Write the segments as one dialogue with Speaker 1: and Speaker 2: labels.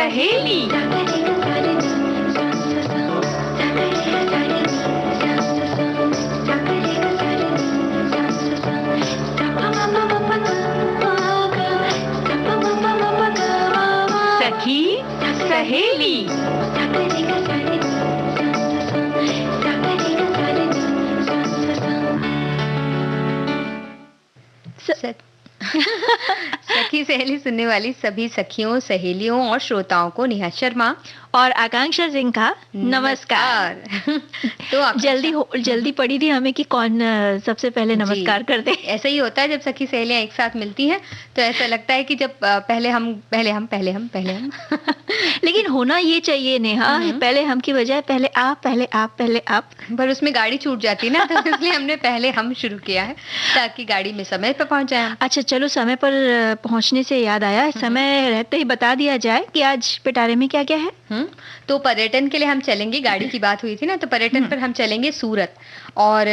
Speaker 1: सहेली। सखी सहेली।
Speaker 2: सखी सहेली सुनने वाली सभी सखियों, सहेलियों और श्रोताओं को नेहा शर्मा
Speaker 1: और आकांक्षा सिंह का नमस्कार।
Speaker 2: तो
Speaker 1: जल्दी पड़ी थी हमें कि कौन सबसे पहले नमस्कार कर दे।
Speaker 2: ऐसा ही होता है जब सखी सहेलियां एक साथ मिलती हैं तो ऐसा लगता है कि जब पहले हम
Speaker 1: लेकिन होना ये चाहिए नेहा, पहले हम की बजाय पहले आप।
Speaker 2: पर उसमें गाड़ी छूट जाती ना, तो इसलिए हमने पहले हम शुरू किया है ताकि गाड़ी में समय पर पहुंच जाए।
Speaker 1: अच्छा चलो, समय पर पहुंचने से याद आया, समय रहते ही बता दिया जाए कि आज पिटारे में क्या क्या है।
Speaker 2: तो पर्यटन के लिए हम चलेंगे, गाड़ी की बात हुई थी ना, तो पर्यटन पर हम चलेंगे सूरत। और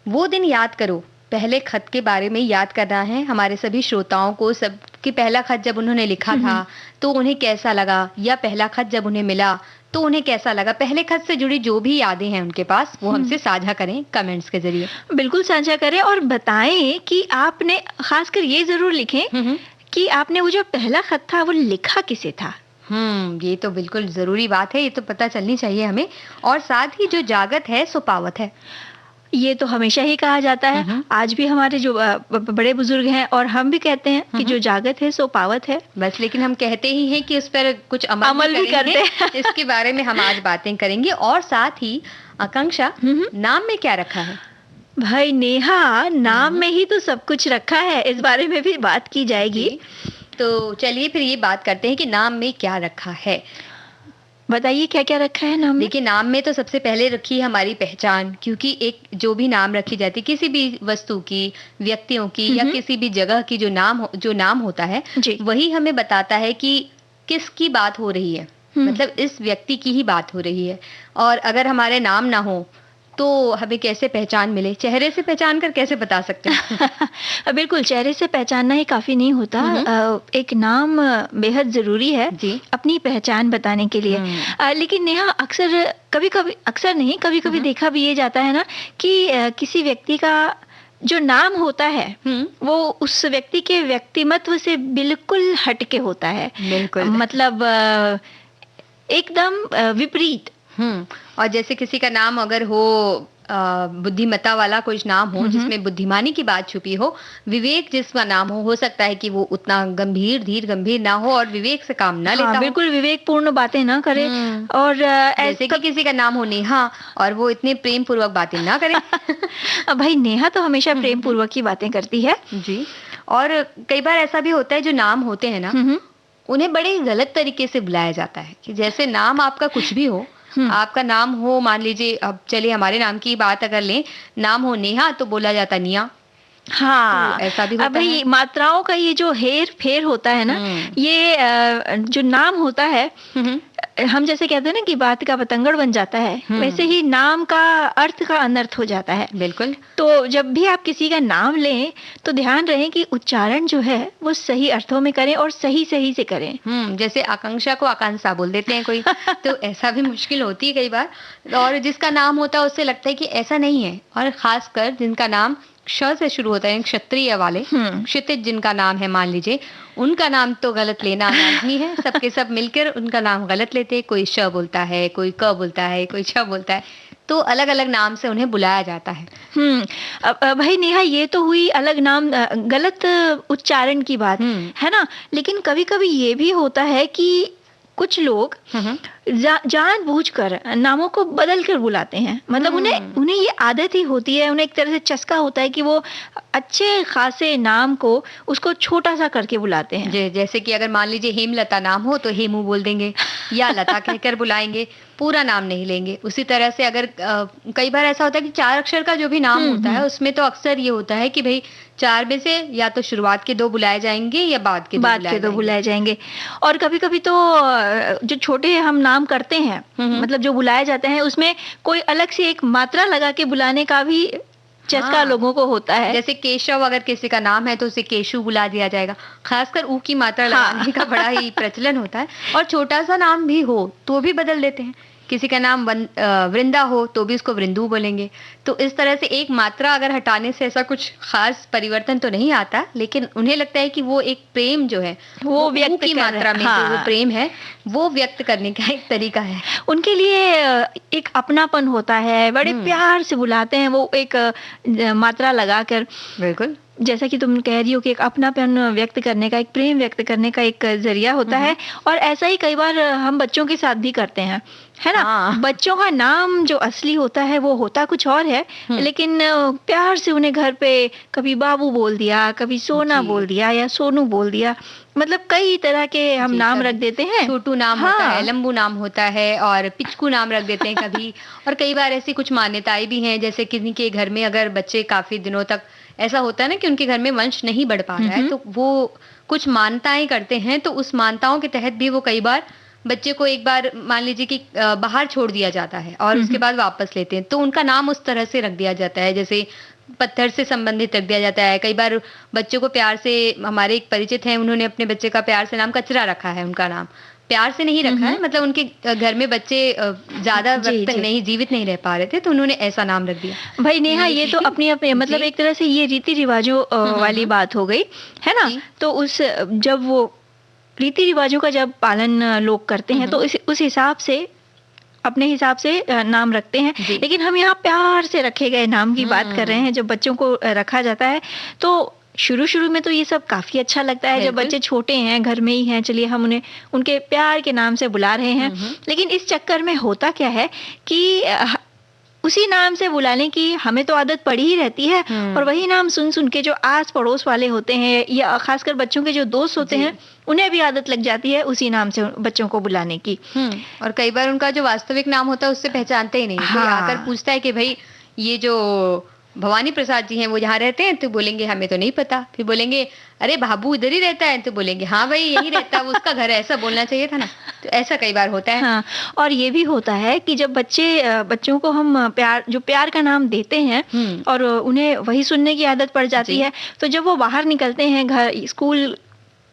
Speaker 2: वो दिन याद करो, पहले खत के बारे में याद करना है हमारे सभी श्रोताओं को। सब कि पहला खत जब उन्होंने लिखा था तो उन्हें कैसा लगा, या पहला खत जब उन्हें मिला तो उन्हें कैसा लगा। पहले खत से जुड़ी जो भी यादें हैं उनके पास, वो हमसे साझा करें कमेंट्स के जरिए।
Speaker 1: बिल्कुल साझा करें और बताएं कि आपने, खासकर ये जरूर लिखें कि आपने वो जो पहला खत था वो लिखा किसे था।
Speaker 2: ये तो बिल्कुल जरूरी बात है, ये तो पता चलनी चाहिए हमें। और साथ ही जो जागत है सो पावत है,
Speaker 1: ये तो हमेशा ही कहा जाता है। आज भी हमारे जो बड़े बुजुर्ग हैं और हम भी कहते हैं कि जो जागत है सो पावत है।
Speaker 2: बस, लेकिन हम कहते ही हैं कि उस पर कुछ अमल भी करते हैं। इसके बारे में हम आज बातें करेंगे। और साथ ही आकांक्षा, नाम में क्या रखा है?
Speaker 1: भाई नेहा, नाम में ही तो सब कुछ रखा है, इस बारे में भी बात की जाएगी।
Speaker 2: तो चलिए फिर ये बात करते हैं कि नाम में क्या रखा है।
Speaker 1: बताइए क्या क्या रखा है नाम में।
Speaker 2: देखिए, नाम में तो सबसे पहले रखी है हमारी पहचान, क्योंकि एक जो भी नाम रखी जाती है किसी भी वस्तु की, व्यक्तियों की या किसी भी जगह की, जो नाम होता है वही हमें बताता है कि किसकी बात हो रही है। मतलब इस व्यक्ति की ही बात हो रही है। और अगर हमारे नाम ना हो तो हमें कैसे पहचान मिले? चेहरे से पहचान कर कैसे बता सकते हैं?
Speaker 1: बिल्कुल, चेहरे से पहचानना ही काफी नहीं होता। एक नाम बेहद जरूरी है अपनी पहचान बताने के लिए। लेकिन नेहा, कभी कभी देखा भी ये जाता है ना कि किसी व्यक्ति का जो नाम होता है वो उस व्यक्ति के व्यक्तिमत्व से बिल्कुल हटके होता है।
Speaker 2: बिल्कुल,
Speaker 1: मतलब एकदम विपरीत।
Speaker 2: और जैसे किसी का नाम अगर हो बुद्धिमत्ता वाला कुछ नाम हो जिसमें बुद्धिमानी की बात छुपी हो, विवेक जिसका नाम हो सकता है कि वो उतना गंभीर ना हो और विवेक से काम ना लेता हो।
Speaker 1: बिल्कुल विवेक पूर्ण बातें ना करे। और
Speaker 2: जैसे कि किसी का नाम हो नेहा और वो इतने प्रेम पूर्वक बातें ना करे।
Speaker 1: भाई नेहा तो हमेशा प्रेम पूर्वक की बातें करती है
Speaker 2: जी। और कई बार ऐसा भी होता है जो नाम होते हैं ना, उन्हें बड़े गलत तरीके से बुलाया जाता है। कि जैसे नाम आपका कुछ भी हो, आपका नाम हो, मान लीजिए, अब चलिए हमारे नाम की बात अगर लें, नाम हो नेहा तो बोला जाता निया।
Speaker 1: हाँ,
Speaker 2: तो ऐसा भी होता है।
Speaker 1: मात्राओं का ये जो हेर फेर होता है ना, ये जो नाम होता है, हम जैसे कहते हैं ना कि बात का बतंगड़ बन जाता है, वैसे ही नाम का अर्थ का अनर्थ हो जाता है।
Speaker 2: बिल्कुल।
Speaker 1: तो जब भी आप किसी का नाम लें तो ध्यान रहे कि उच्चारण जो है वो सही अर्थों में करें और सही से करें।
Speaker 2: जैसे आकांक्षा को आकांक्षा बोल देते हैं कोई, तो ऐसा भी मुश्किल होती है कई बार। और जिसका नाम होता है उससे लगता है कि ऐसा नहीं है। और खासकर जिनका नाम क्ष से शुरू होता है, क्षत्रिय वाले, क्षितिज जिनका नाम है, मान लीजिए, उनका नाम तो गलत लेना लाजमी है। सबके सब मिलकर उनका नाम गलत लेते हैं। कोई श बोलता है, कोई क बोलता है, कोई छ बोलता है, तो अलग अलग नाम से उन्हें बुलाया जाता है।
Speaker 1: भाई नेहा, ये तो हुई अलग नाम गलत उच्चारण की बात, है ना। लेकिन कभी कभी ये भी होता है कि कुछ लोग जानबूझकर नामों को बदल कर बुलाते हैं। मतलब उन्हें ये आदत ही होती है, उन्हें एक तरह से चस्का होता है कि वो अच्छे खासे नाम को उसको छोटा सा करके बुलाते हैं।
Speaker 2: जैसे कि अगर मान लीजिए हेमलता नाम हो तो हेमू बोल देंगे या लता कहकर बुलाएंगे, पूरा नाम नहीं लेंगे। उसी तरह से अगर कई बार ऐसा होता है कि 4 अक्षर का जो भी नाम होता है उसमें तो अक्सर ये होता है कि भाई 4 में से या तो शुरुआत के 2 बुलाए जाएंगे या बाद के 2
Speaker 1: बुलाए जाएंगे। और कभी कभी तो जो छोटे हम नाम करते हैं, मतलब जो बुलाए जाते हैं, उसमें कोई अलग से एक मात्रा लगा के बुलाने का भी चस्का लोगों को होता है।
Speaker 2: जैसे केशव अगर किसी का नाम है तो उसे केशु बुला दिया जाएगा। खासकर ऊ की मात्रा लगाने का बड़ा ही प्रचलन होता है। और छोटा सा नाम भी हो तो भी बदल देते हैं। किसी का नाम वृंदा हो तो भी उसको वृंदू बोलेंगे। तो इस तरह से एक मात्रा अगर हटाने से ऐसा कुछ खास परिवर्तन तो नहीं आता, लेकिन उन्हें लगता है कि वो एक प्रेम जो है वो व्यक्त की मात्रा में जो वो प्रेम है वो व्यक्त करने का एक तरीका है।
Speaker 1: उनके लिए एक अपनापन होता है, बड़े प्यार से बुलाते हैं वो एक मात्रा लगाकर।
Speaker 2: बिल्कुल,
Speaker 1: जैसा कि तुम कह रही हो कि एक अपनापन व्यक्त करने का, एक प्रेम व्यक्त करने का एक जरिया होता है। और ऐसा ही कई बार हम बच्चों के साथ भी करते हैं, है ना। बच्चों का नाम जो असली होता है वो होता कुछ और है, लेकिन प्यार से उन्हें घर पे कभी बाबू बोल दिया, कभी सोना बोल दिया या सोनू बोल दिया, मतलब कई तरह के हम नाम रख देते हैं।
Speaker 2: छोटू नाम होता है, लंबू नाम होता है और पिचकू नाम रख देते हैं कभी। और कई बार ऐसी कुछ मान्यताएं भी हैं, जैसे किसी के घर में अगर बच्चे काफी दिनों तक ऐसा होता है ना कि उनके घर में वंश नहीं बढ़ पा रहा है, तो वो कुछ मान्यताएं करते हैं। तो उस मान्यताओं के तहत भी वो कई बार बच्चे को एक बार मान लीजिए कि बाहर छोड़ दिया जाता है और उसके बाद वापस लेते हैं, तो उनका नाम उस तरह से रख दिया जाता है, जैसे पत्थर से संबंधित रख दिया जाता है। कई बार बच्चों को प्यार से, हमारे एक परिचित हैं, उन्होंने अपने बच्चे का प्यार से नाम कचरा रखा है। उनका नाम प्यार से नहीं रखा है, मतलब उनके घर में बच्चे ज्यादा वक्त नहीं जीवित नहीं रह पा रहे थे, तो उन्होंने ऐसा नाम रख दिया।
Speaker 1: भाई नेहा, ये तो अपनी अपनी मतलब एक तरह से ये रीति रिवाजों वाली बात हो गई, है ना। तो उस जब वो रीति रिवाजों का जब पालन लोग करते हैं तो उस हिसाब से अपने हिसाब से नाम रखते हैं। लेकिन हम यहाँ प्यार से रखे गए नाम की बात कर रहे हैं, जब बच्चों को रखा जाता है तो शुरू में तो ये सब काफी अच्छा लगता है। जब बच्चे छोटे हैं, घर में ही हैं, चलिए हम उन्हें उनके प्यार के नाम से बुला रहे हैं। लेकिन इस चक्कर में होता क्या है कि उसी नाम से बुलाने की हमें तो आदत पड़ी ही रहती है, और वही नाम सुन के जो आस पड़ोस वाले होते हैं या खासकर बच्चों के जो दोस्त होते हैं, उन्हें भी आदत लग जाती है उसी नाम से बच्चों को बुलाने की।
Speaker 2: और कई बार उनका जो वास्तविक नाम होता है उससे पहचानते ही नहीं। कोई आकर पूछता है कि भाई ये जो भवानी प्रसाद जी हैं वो यहाँ रहते हैं, तो बोलेंगे हमें तो नहीं पता। फिर बोलेंगे अरे बाबू इधर ही रहता है, तो बोलेंगे हाँ भाई यही रहता है, वो उसका घर है, ऐसा बोलना चाहिए था ना। तो ऐसा कई बार होता है।
Speaker 1: हाँ, और ये भी होता है कि जब बच्चों को हम प्यार का नाम देते हैं और उन्हें वही सुनने की आदत पड़ जाती है, तो जब वो बाहर निकलते हैं, घर स्कूल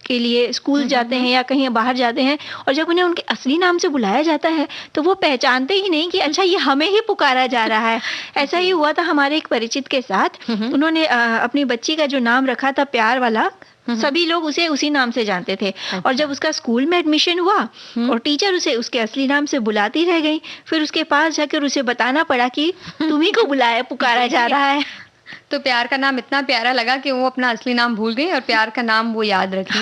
Speaker 1: के लिए स्कूल जाते हैं या कहीं बाहर जाते हैं, और जब उन्हें उनके असली नाम से बुलाया जाता है तो वो पहचानते ही नहीं कि अच्छा ये हमें ही पुकारा जा रहा है। ऐसा ही हुआ था हमारे एक परिचित के साथ। उन्होंने अपनी बच्ची का जो नाम रखा था प्यार वाला, सभी लोग उसे उसी नाम से जानते थे। और जब उसका स्कूल में एडमिशन हुआ और टीचर उसे उसके असली नाम से बुलाती रह गई, फिर उसके पास जाकर उसे बताना पड़ा कि तुम्ही को पुकारा जा रहा है।
Speaker 2: तो प्यार का नाम इतना प्यारा लगा कि वो अपना असली नाम भूल गई और प्यार का नाम वो याद रखी।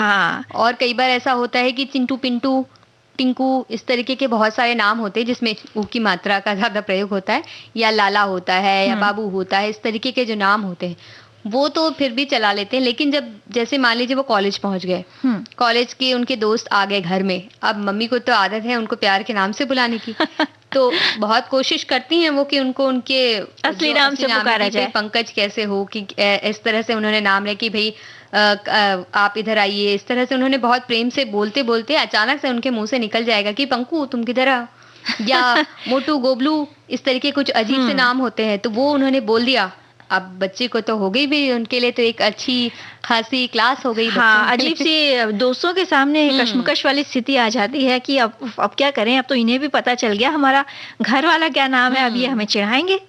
Speaker 2: और कई बार ऐसा होता है कि चिंटू, पिंटू, टिंकू, इस तरीके के बहुत सारे नाम होते हैं जिसमें ऊ की मात्रा का ज्यादा प्रयोग होता है, या लाला होता है या बाबू होता है। इस तरीके के जो नाम होते हैं वो तो फिर भी चला लेते हैं। लेकिन जब जैसे मान लीजिए वो कॉलेज पहुंच गए, कॉलेज के उनके दोस्त आ गए घर में, अब मम्मी को तो आदत है उनको प्यार के नाम से बुलाने की, तो बहुत कोशिश करती हैं वो कि उनको उनके
Speaker 1: असली नाम से पुकारा जाए।
Speaker 2: पंकज कैसे हो, कि इस तरह से उन्होंने नाम रखी, भाई आप इधर आइए। इस तरह से उन्होंने बहुत प्रेम से बोलते बोलते अचानक से उनके मुंह से निकल जाएगा कि पंकु तुम किधर आओ, या मोटू, गोबलू, इस तरीके कुछ अजीब से नाम होते हैं, तो वो उन्होंने बोल दिया। अब बच्चे को तो हो गई भी, उनके लिए तो एक अच्छी खासी क्लास हो गई।
Speaker 1: हाँ, अजीब सी दोस्तों के सामने कश्मकश वाली स्थिति आ जाती है कि अब क्या करें, अब तो इन्हें भी पता चल गया हमारा घर वाला क्या नाम है, अब ये हमें चिढ़ाएंगे।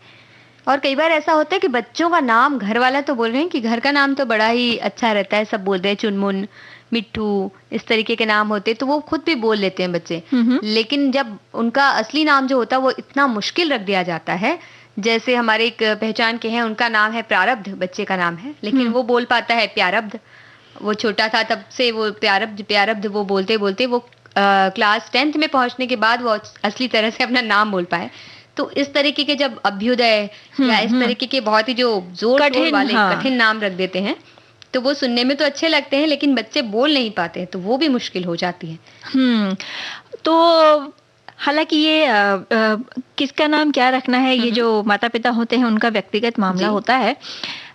Speaker 2: और कई बार ऐसा होता है कि बच्चों का नाम, घर वाला तो बोल रहे हैं कि घर का नाम तो बड़ा ही अच्छा रहता है, सब बोलते हैं चुनमुन, मिट्टू, इस तरीके के नाम होते, तो वो खुद भी बोल लेते हैं बच्चे। लेकिन जब उनका असली नाम जो होता है वो इतना मुश्किल रख दिया जाता है, जैसे हमारे एक पहचान के हैं, उनका नाम है प्रारब्ध, बच्चे का नाम है, लेकिन वो बोल पाता है प्यारब्ध। वो छोटा था तब से वो प्यारब्ध वो बोलते बोलते वो क्लास 10th में पहुंचने के बाद वो असली तरह से अपना नाम बोल पाए। तो इस तरीके के जब अभ्युदय या इस तरीके के बहुत ही जो जोर वाले कठिन नाम रख देते हैं, तो वो सुनने में तो अच्छे लगते हैं लेकिन बच्चे बोल नहीं पाते हैं, तो वो भी मुश्किल हो जाती है।
Speaker 1: तो हालांकि ये किसका नाम क्या रखना है, ये जो माता पिता होते हैं उनका व्यक्तिगत मामला होता है।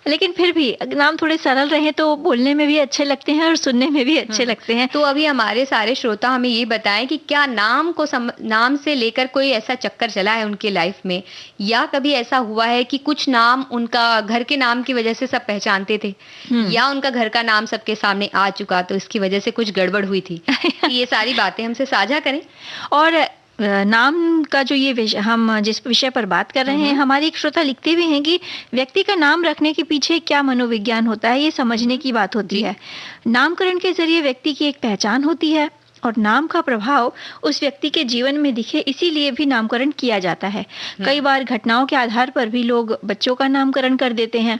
Speaker 1: लेकिन फिर भी नाम थोड़े सरल रहे तो बोलने में भी अच्छे लगते हैं और सुनने में भी अच्छे लगते हैं।
Speaker 2: तो अभी हमारे सारे श्रोता हमें ये बताएं कि क्या नाम से लेकर कोई ऐसा चक्कर चला है उनके लाइफ में, या कभी ऐसा हुआ है कि कुछ नाम उनका घर के नाम की वजह से सब पहचानते थे, या उनका घर का नाम सबके सामने आ चुका तो इसकी वजह से कुछ गड़बड़ हुई थी। ये सारी बातें हमसे साझा करें।
Speaker 1: और नाम का जो ये हम जिस विषय पर बात कर रहे हैं, हमारे एक श्रोता लिखते भी हैं कि व्यक्ति का नाम रखने के पीछे क्या मनोविज्ञान होता है, ये समझने की बात होती है। नामकरण के जरिए व्यक्ति की एक पहचान होती है और नाम का प्रभाव उस व्यक्ति के जीवन में दिखे, इसीलिए भी नामकरण किया जाता है। कई बार घटनाओं के आधार पर भी लोग बच्चों का नामकरण कर देते हैं।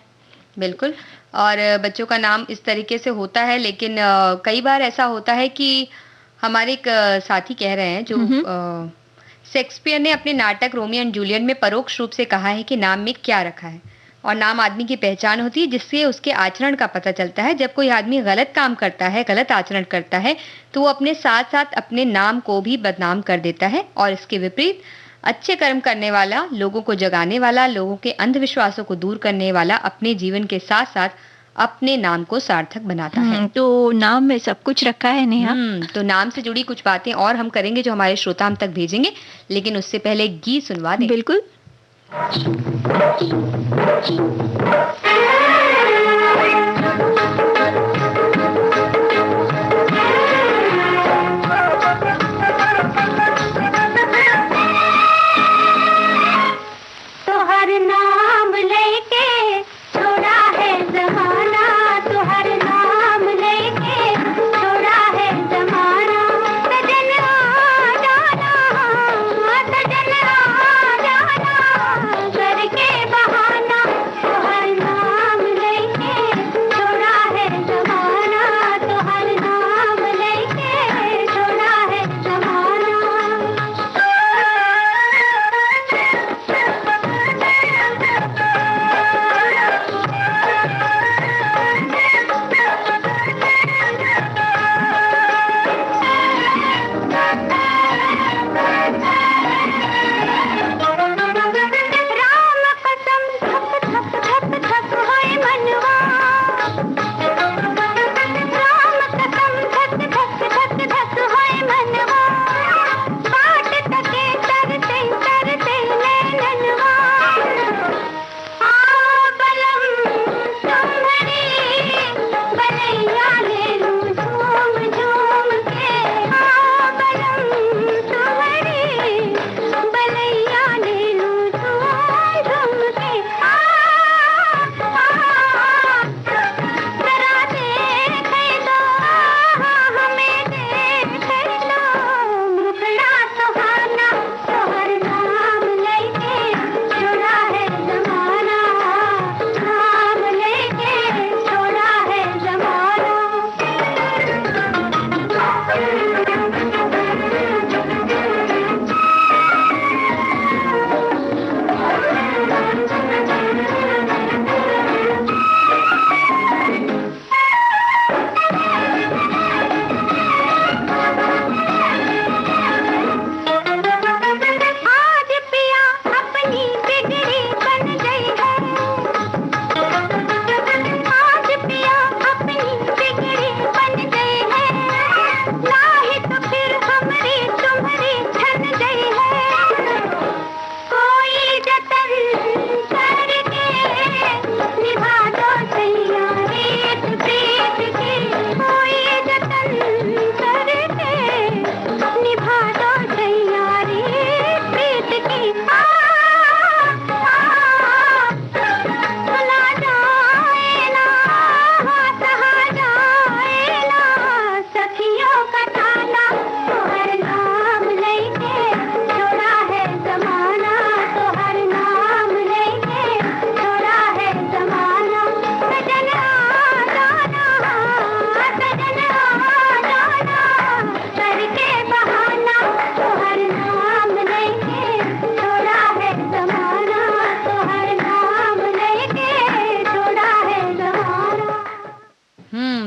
Speaker 2: बिल्कुल, और बच्चों का नाम इस तरीके से होता है, लेकिन कई बार ऐसा होता है कि हमारे एक साथी कह रहे हैं, जो शेक्सपियर ने अपने नाटक रोमियो एंड जूलियट में परोक्ष रूप से कहा है कि नाम में क्या रखा है, और नाम आदमी की पहचान होती है जिससे उसके आचरण का पता चलता है। जब कोई आदमी गलत काम करता है, गलत आचरण करता है, तो वो अपने साथ साथ अपने नाम को भी बदनाम कर देता है, और इसके विपरीत अच्छे कर्म करने वाला, लोगों को जगाने वाला, लोगों के अंधविश्वासों को दूर करने वाला अपने जीवन के साथ साथ अपने नाम को सार्थक बनाता है।
Speaker 1: तो नाम में सब कुछ रखा है नेहा।
Speaker 2: तो नाम से जुड़ी कुछ बातें और हम करेंगे जो हमारे श्रोता हम तक भेजेंगे, लेकिन उससे पहले गीत सुनवा दें।
Speaker 1: बिल्कुल।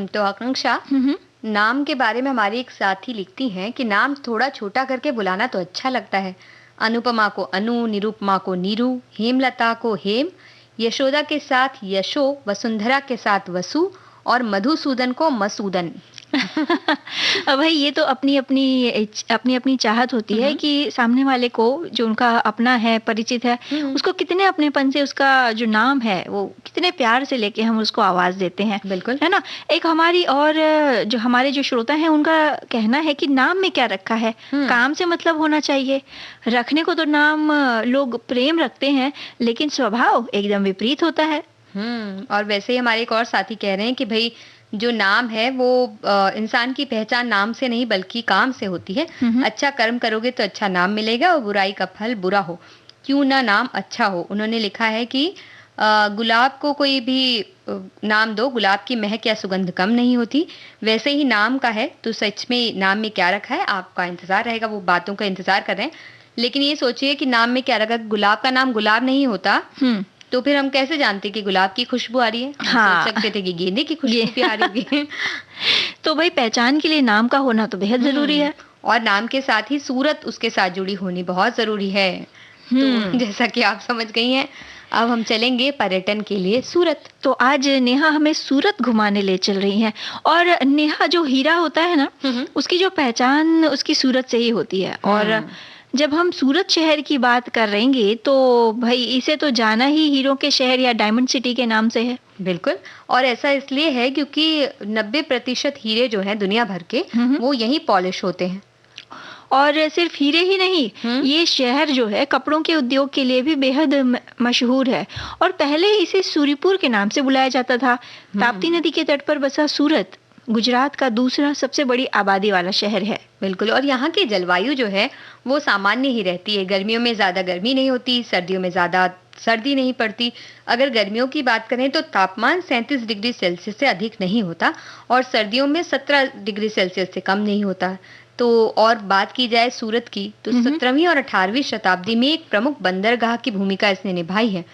Speaker 2: तो आकांक्षा, नाम के बारे में हमारी एक साथी लिखती हैं कि नाम थोड़ा छोटा करके बुलाना तो अच्छा लगता है। अनुपमा को अनु, निरुपमा को नीरू, हेमलता को हेम, यशोदा के साथ यशो, वसुंधरा के साथ वसु और मधुसूदन को मसूदन।
Speaker 1: अब भाई ये तो अपनी अपनी चाहत होती है कि सामने वाले को, जो उनका अपना है, परिचित है, उसको कितने अपनेपन से उसका जो नाम है वो कितने प्यार से लेके हम उसको आवाज देते हैं।
Speaker 2: बिल्कुल,
Speaker 1: है ना। एक हमारी और जो हमारे जो श्रोता हैं उनका कहना है कि नाम में क्या रखा है, काम से मतलब होना चाहिए। रखने को तो नाम लोग प्रेम रखते हैं, लेकिन स्वभाव एकदम विपरीत होता है।
Speaker 2: और वैसे ही हमारे एक और साथी कह रहे हैं कि भाई जो नाम है वो इंसान की पहचान नाम से नहीं बल्कि काम से होती है। अच्छा कर्म करोगे तो अच्छा नाम मिलेगा और बुराई का फल बुरा हो, क्यों ना नाम अच्छा हो। उन्होंने लिखा है कि गुलाब को कोई भी नाम दो, गुलाब की महक या सुगंध कम नहीं होती। वैसे ही नाम का है, तो सच में नाम में क्या रखा है आपका इंतजार रहेगा। वो बातों का इंतजार कर रहे हैं, लेकिन ये सोचिए कि नाम में क्या रखा। गुलाब का नाम गुलाब नहीं होता तो फिर हम कैसे जानते कि गुलाब की खुशबू आ रही है?
Speaker 1: हाँ।
Speaker 2: सोच सकते थे कि गेंदे की खुशबू भी आ रही है।
Speaker 1: तो भाई पहचान के लिए नाम का होना तो बेहद जरूरी है,
Speaker 2: और नाम के साथ ही सूरत उसके साथ जुड़ी होनी बहुत जरूरी है। तो जैसा कि आप समझ गई हैं, अब हम चलेंगे पर्यटन के लिए सूरत।
Speaker 1: तो आज नेहा हमें सूरत घुमाने ले चल रही हैं। और नेहा, जो हीरा होता है ना, उसकी जो पहचान उसकी सूरत से ही होती है। और जब हम सूरत शहर की बात कर रहेंगे तो भाई इसे तो जाना ही हीरो के शहर या डायमंड सिटी के नाम से है।
Speaker 2: बिल्कुल, और ऐसा इसलिए है क्योंकि 90% हीरे जो हैं दुनिया भर के वो यहीं पॉलिश होते हैं।
Speaker 1: और सिर्फ हीरे ही नहीं, ये शहर जो है कपड़ों के उद्योग के लिए भी बेहद मशहूर है। और पहले इसे सूरीपुर के नाम से बुलाया जाता था। ताप्ती नदी के तट पर बसा सूरत गुजरात का दूसरा सबसे बड़ी आबादी वाला शहर है।
Speaker 2: बिल्कुल, और यहाँ की जलवायु जो है वो सामान्य ही रहती है। गर्मियों में ज्यादा गर्मी नहीं होती, सर्दियों में ज्यादा सर्दी नहीं पड़ती। अगर गर्मियों की बात करें तो तापमान 37 डिग्री सेल्सियस से अधिक नहीं होता और सर्दियों में 17 डिग्री सेल्सियस से कम नहीं होता। तो और बात की जाए सूरत की, तो 17वीं और 18वीं शताब्दी में एक प्रमुख बंदरगाह की भूमिका इसने निभाई है।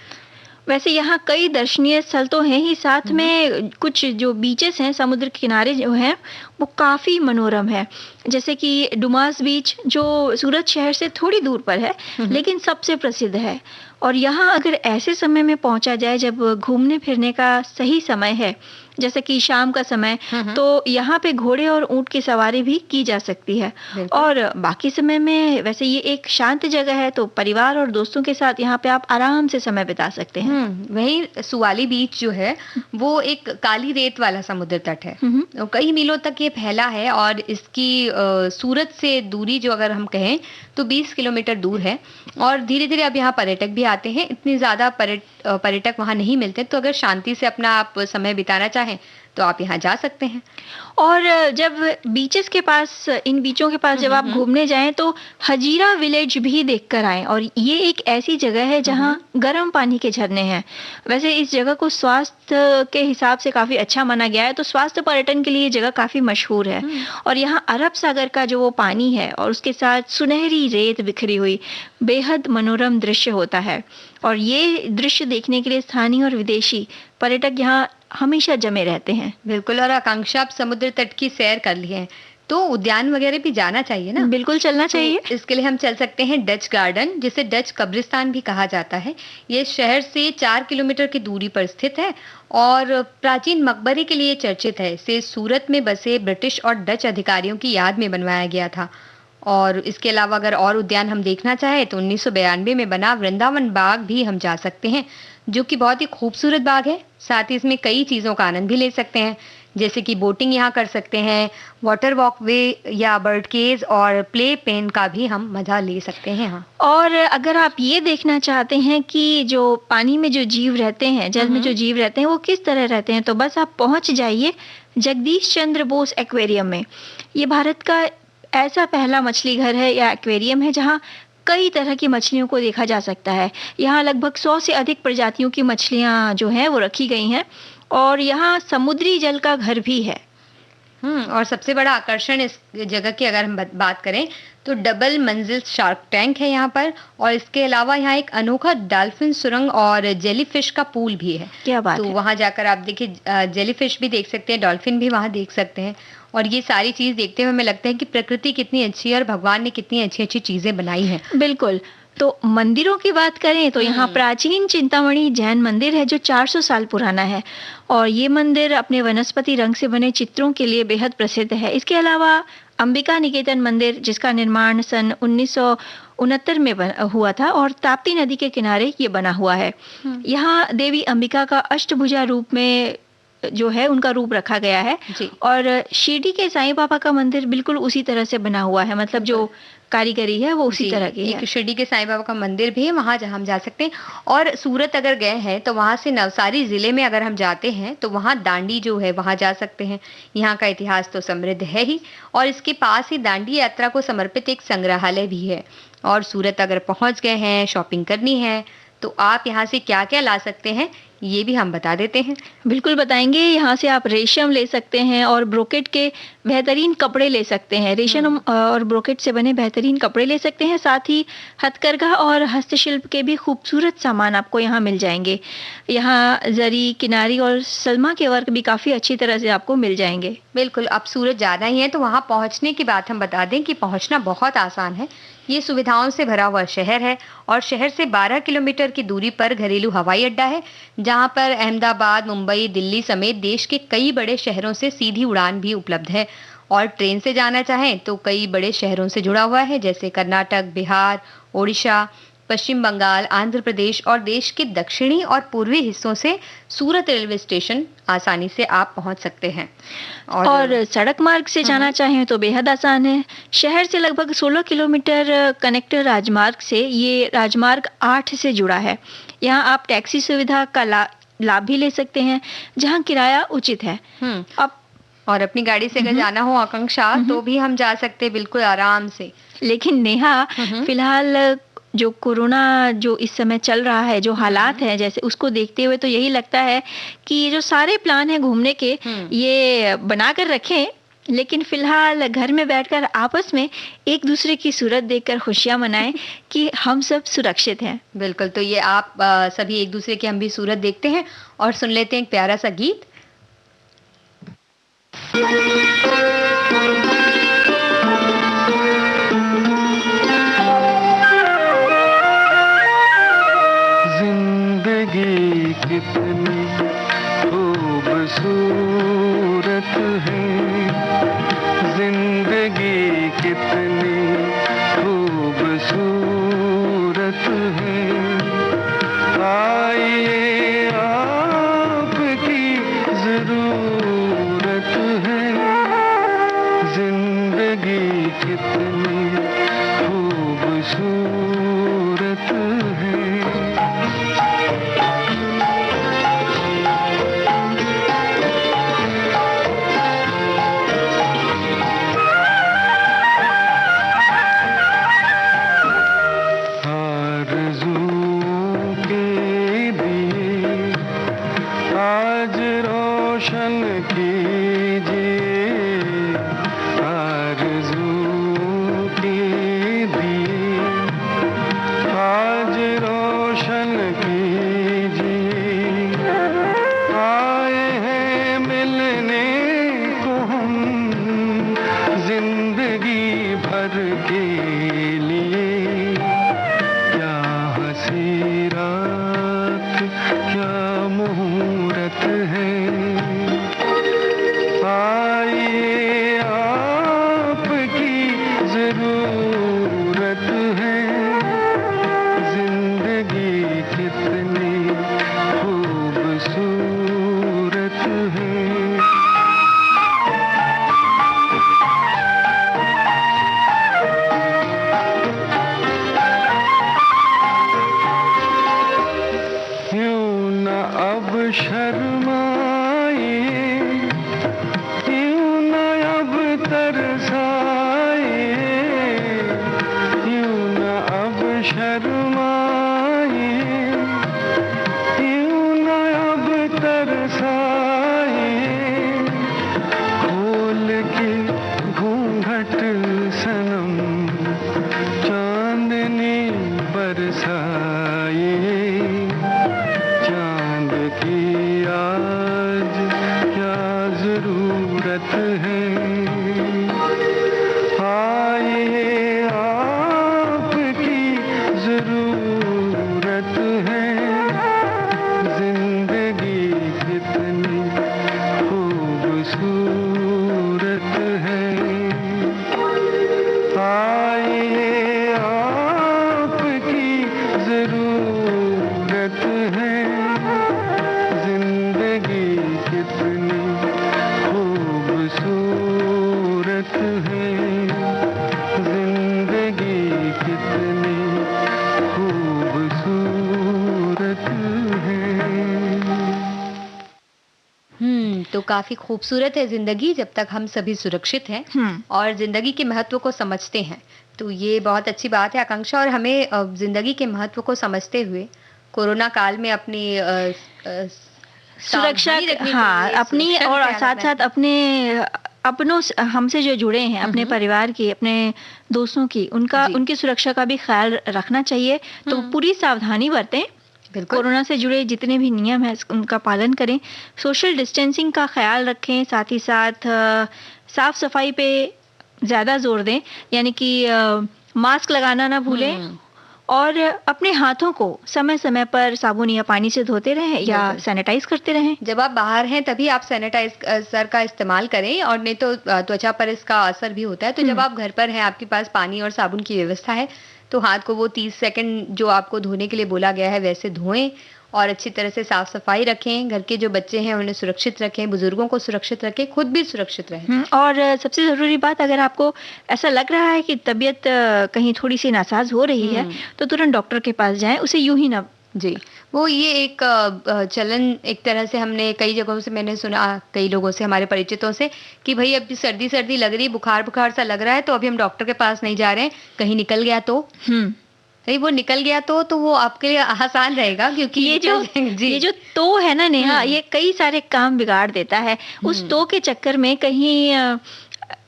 Speaker 1: वैसे यहाँ कई दर्शनीय स्थल तो हैं ही, साथ में कुछ जो बीचेस हैं, समुद्र किनारे जो हैं, वो काफ़ी मनोरम है। जैसे कि डुमास बीच, जो सूरत शहर से थोड़ी दूर पर है लेकिन सबसे प्रसिद्ध है। और यहाँ अगर ऐसे समय में पहुंचा जाए जब घूमने फिरने का सही समय है, जैसे कि शाम का समय, तो यहाँ पे घोड़े और ऊंट की सवारी भी की जा सकती है। और बाकी समय में वैसे ये एक शांत जगह है, तो परिवार और दोस्तों के साथ यहाँ पे आप आराम से समय बिता सकते हैं।
Speaker 2: वही सुवाली बीच जो है वो एक काली रेत वाला समुद्र तट है, तो कई मीलों तक ये फैला है। और इसकी सूरत से दूरी जो अगर हम कहें तो 20 किलोमीटर दूर है। और धीरे धीरे अब यहाँ पर्यटक भी आते हैं। इतनी ज्यादा पर्यटक वहाँ नहीं मिलते, तो अगर शांति से अपना आप समय बिताना चाहें तो आप यहाँ जा सकते हैं।
Speaker 1: और जब बीचेस के पास, इन बीचों के पास जब आप घूमने जाएं तो हजीरा विलेज भी देखकर आएं। और ये एक ऐसी जगह है जहाँ गर्म पानी के झरने हैं। वैसे इस जगह को स्वास्थ्य के हिसाब से काफी अच्छा माना गया है, तो स्वास्थ्य पर्यटन के लिए ये जगह काफी मशहूर है। और यहाँ अरब सागर का जो वो पानी है और उसके साथ सुनहरी रेत बिखरी हुई बेहद मनोरम दृश्य होता है। और ये दृश्य देखने के लिए स्थानीय और विदेशी पर्यटक यहाँ हमेशा जमे रहते हैं।
Speaker 2: बिल्कुल, और आकांक्षा, आप समुद्र तट की सैर कर लिए हैं तो उद्यान वगैरह भी जाना चाहिए ना?
Speaker 1: बिल्कुल चलना चाहिए।
Speaker 2: तो इसके लिए हम चल सकते हैं डच गार्डन, जिसे डच कब्रिस्तान भी कहा जाता है। ये शहर से 4 किलोमीटर की दूरी पर स्थित है और प्राचीन मकबरे के लिए चर्चित है। इसे सूरत में बसे ब्रिटिश और डच अधिकारियों की याद में बनवाया गया था। और इसके अलावा अगर और उद्यान हम देखना चाहें तो 1992 में बना वृंदावन बाग भी हम जा सकते हैं, जो कि बहुत ही खूबसूरत बाग है। साथ ही इसमें कई चीज़ों का आनंद भी ले सकते हैं, जैसे कि बोटिंग यहाँ कर सकते हैं, वाटर वॉकवे या बर्ड केज और प्ले पेन का भी हम मजा ले सकते हैं यहाँ।
Speaker 1: और अगर आप ये देखना चाहते हैं कि जो पानी में जो जीव रहते हैं, जल में जो जीव रहते हैं, वो किस तरह रहते हैं, तो बस आप पहुँच जाइए जगदीश चंद्र बोस एक्वेरियम में। ये भारत का ऐसा पहला मछली घर है या एक्वेरियम है जहाँ कई तरह की मछलियों को देखा जा सकता है। यहाँ लगभग 100 से अधिक प्रजातियों की मछलियाँ जो हैं वो रखी गई हैं। और यहाँ समुद्री जल का घर भी है।
Speaker 2: और सबसे बड़ा आकर्षण इस जगह की अगर हम बात करें तो डबल मंजिल शार्क टैंक है यहाँ पर। और इसके अलावा यहाँ एक अनोखा डॉल्फिन सुरंग और जेलीफिश का पूल भी है।
Speaker 1: क्या बात
Speaker 2: तो
Speaker 1: है।
Speaker 2: वहाँ जाकर आप देखिए जेलीफिश भी देख सकते हैं, डॉल्फिन भी वहाँ देख सकते हैं। और ये सारी चीज देखते हुए हमें लगता है कि प्रकृति कितनी अच्छी है और भगवान ने कितनी अच्छी अच्छी चीजें बनाई हैं।
Speaker 1: बिल्कुल। तो मंदिरों की बात करें तो यहाँ प्राचीन चिंतामणि जैन मंदिर है जो 400 साल पुराना है, और ये मंदिर अपने वनस्पति रंग से बने चित्रों के लिए बेहद प्रसिद्ध है। इसके अलावा अंबिका निकेतन मंदिर, जिसका निर्माण सन 1969 में हुआ था और ताप्ती नदी के किनारे ये बना हुआ है। यहाँ देवी अंबिका का अष्टभुजा रूप में जो है उनका रूप रखा गया है। और शिरडी के साईं बाबा का मंदिर बिल्कुल उसी तरह से बना हुआ है, मतलब जो कारीगरी है वो उसी तरह की है।
Speaker 2: एक शिरडी के साईं बाबा का मंदिर भी है, वहां जहाँ हम जा सकते हैं। और सूरत अगर गए हैं तो वहां से नवसारी जिले में अगर हम जाते हैं तो वहां दांडी जो है वहां जा सकते हैं। यहाँ का इतिहास तो समृद्ध है ही, और इसके पास ही दांडी यात्रा को समर्पित एक संग्रहालय भी है। और सूरत अगर पहुंच गए हैं, शॉपिंग करनी है, तो आप यहाँ से क्या क्या ला सकते हैं ये भी हम बता देते हैं।
Speaker 1: बिल्कुल बताएंगे। यहाँ से आप रेशम ले सकते हैं और ब्रोकेट के बेहतरीन कपड़े ले सकते हैं। रेशम और ब्रोकेट से बने बेहतरीन कपड़े ले सकते हैं, साथ ही हथकरघा और हस्तशिल्प के भी खूबसूरत सामान आपको यहाँ मिल जाएंगे। यहाँ जरी, किनारी और सलमा के वर्क भी काफ़ी अच्छी तरह से आपको मिल जाएंगे।
Speaker 2: बिल्कुल, अब सूरत जाना ही है तो वहाँ पहुँचने की बात हम बता दें कि पहुँचना बहुत आसान है। ये सुविधाओं से भरा हुआ शहर है और शहर से 12 किलोमीटर की दूरी पर घरेलू हवाई अड्डा है, जहां पर अहमदाबाद, मुंबई, दिल्ली समेत देश के कई बड़े शहरों से सीधी उड़ान भी उपलब्ध है। और ट्रेन से जाना चाहें तो कई बड़े शहरों से जुड़ा हुआ है, जैसे कर्नाटक, बिहार, ओडिशा, पश्चिम बंगाल, आंध्र प्रदेश और देश के दक्षिणी और पूर्वी हिस्सों से सूरत रेलवे स्टेशन आसानी से आप पहुंच सकते हैं।
Speaker 1: और सड़क मार्ग से जाना चाहें तो बेहद आसान है। शहर से लगभग 16 किलोमीटर कनेक्टर राजमार्ग से ये राजमार्ग 8 से जुड़ा है। यहाँ आप टैक्सी सुविधा का लाभ भी ले सकते हैं, जहाँ किराया उचित है।
Speaker 2: अब और अपनी गाड़ी से अगर जाना हो आकांक्षा तो भी हम जा सकते हैं बिल्कुल आराम से।
Speaker 1: लेकिन नेहा, फिलहाल जो कोरोना जो इस समय चल रहा है, जो हालात हैं, जैसे उसको देखते हुए तो यही लगता है कि ये जो सारे प्लान हैं घूमने के, ये बना कर रखें, लेकिन फिलहाल घर में बैठकर आपस में एक दूसरे की सूरत देखकर खुशियां मनाएं कि हम सब सुरक्षित हैं।
Speaker 2: बिल्कुल, तो ये आप सभी एक दूसरे की हम भी सूरत देखते हैं और सुन लेते हैं एक प्यारा सा गीत।
Speaker 3: जिंदगी कितनी खूबसूरत है, जिंदगी कितनी खूबसूरत है। आइए आपकी जरूरत है, जिंदगी कितनी खूबसूरत है। जरूरत
Speaker 2: काफी खूबसूरत है जिंदगी जब तक हम सभी सुरक्षित हैं और जिंदगी के महत्व को समझते हैं। तो ये बहुत अच्छी बात है आकांक्षा, और हमें जिंदगी के महत्व को समझते हुए कोरोना काल में अपनी
Speaker 1: सुरक्षा, हाँ, अपनी और साथ साथ अपने अपनों हमसे जो जुड़े हैं, अपने परिवार की, अपने दोस्तों की, उनकी सुरक्षा का भी ख्याल रखना चाहिए। तो पूरी सावधानी बरतें, कोरोना से जुड़े जितने भी नियम हैं उनका पालन करें, सोशल डिस्टेंसिंग का ख्याल रखें, साथ ही साथ साफ सफाई पे ज़्यादा जोर दें, यानी कि मास्क लगाना ना भूलें, और अपने हाथों को समय समय पर साबुन या पानी से धोते रहें या सैनिटाइज करते रहें।
Speaker 2: जब आप बाहर हैं तभी आप सैनिटाइजर का इस्तेमाल करें, और नहीं तो त्वचा पर इसका असर भी होता है। तो जब आप घर पर हैं, आपके पास पानी और साबुन की व्यवस्था है, तो हाथ को वो 30 सेकंड जो आपको धोने के लिए बोला गया है वैसे धोएं, और अच्छी तरह से साफ सफाई रखें। घर के जो बच्चे हैं उन्हें सुरक्षित रखें, बुजुर्गों को सुरक्षित रखें, खुद भी सुरक्षित रहें।
Speaker 1: और सबसे ज़रूरी बात, अगर आपको ऐसा लग रहा है कि तबीयत कहीं थोड़ी सी नासाज हो रही है, तो तुरंत डॉक्टर के पास जाएं, उसे यूं ही ना।
Speaker 2: जी, वो ये एक चलन एक तरह से हमने कई जगहों से मैंने सुना, कई लोगों से, हमारे परिचितों से, कि भाई अभी सर्दी सर्दी लग रही, बुखार सा लग रहा है, तो अभी हम डॉक्टर के पास नहीं जा रहे हैं, कहीं निकल गया तो वो निकल गया तो वो आपके लिए आसान रहेगा, क्योंकि
Speaker 1: ये जो तो है ना नेहा, ये कई सारे काम बिगाड़ देता है। उस तो के चक्कर में कहीं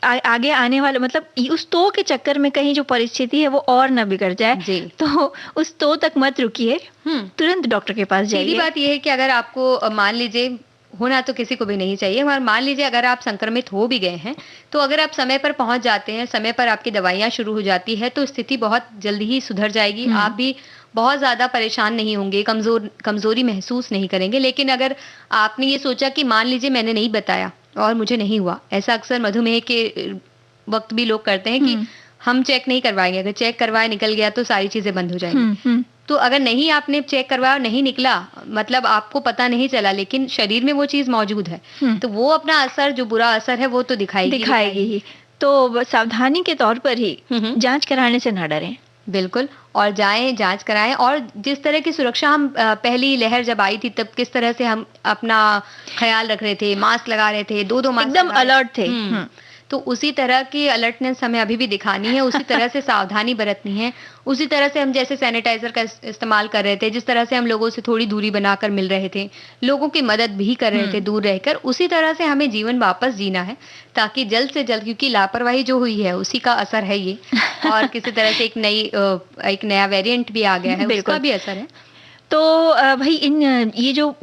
Speaker 1: आगे आने वाले, मतलब उस तो के चक्कर में कहीं जो परिस्थिति है वो और न बिगड़ जाए, तो उस तो तक मत रुकिए, तुरंत डॉक्टर के पास जाइए।
Speaker 2: सीधी बात ये है कि अगर आपको, मान लीजिए, होना तो किसी को भी नहीं चाहिए, मगर मान लीजिए अगर आप संक्रमित हो भी गए हैं, तो अगर आप समय पर पहुंच जाते हैं, समय पर आपकी दवाइयां शुरू हो जाती है, तो स्थिति बहुत जल्दी ही सुधर जाएगी। आप भी बहुत ज्यादा परेशान नहीं होंगे, कमजोरी महसूस नहीं करेंगे। लेकिन अगर आपने ये सोचा कि मान लीजिए मैंने नहीं बताया और मुझे नहीं हुआ, ऐसा अक्सर मधुमेह के वक्त भी लोग करते हैं कि हम चेक नहीं करवाएंगे, अगर चेक करवाए निकल गया तो सारी चीजें बंद हो जाएंगी। तो अगर नहीं आपने चेक करवाया और नहीं निकला, मतलब आपको पता नहीं चला, लेकिन शरीर में वो चीज मौजूद है, तो वो अपना असर, जो बुरा असर है, वो तो दिखाएगी
Speaker 1: ही। तो सावधानी के तौर पर ही जांच कराने से ना डरें।
Speaker 2: बिल्कुल, और जाएं, जांच कराएं। और जिस तरह की सुरक्षा हम पहली लहर जब आई थी तब किस तरह से हम अपना ख्याल रख रहे थे, मास्क लगा रहे थे, 2-2 मास्क,
Speaker 1: एकदम अलर्ट थे,
Speaker 2: तो उसी तरह की अलर्टनेस हमें अभी भी दिखानी है, उसी तरह से सावधानी बरतनी है, उसी तरह से हम जैसे सैनिटाइजर का इस्तेमाल कर रहे थे, जिस तरह से हम लोगों से थोड़ी दूरी बनाकर मिल रहे थे, लोगों की मदद भी कर रहे थे दूर रहकर, उसी तरह से हमें जीवन वापस जीना है, ताकि जल्द से जल्द, क्योंकि लापरवाही जो हुई है उसी का असर है ये, और किसी तरह से एक नया वेरिएंट भी आ गया है, उसका भी असर है।
Speaker 1: तो भाई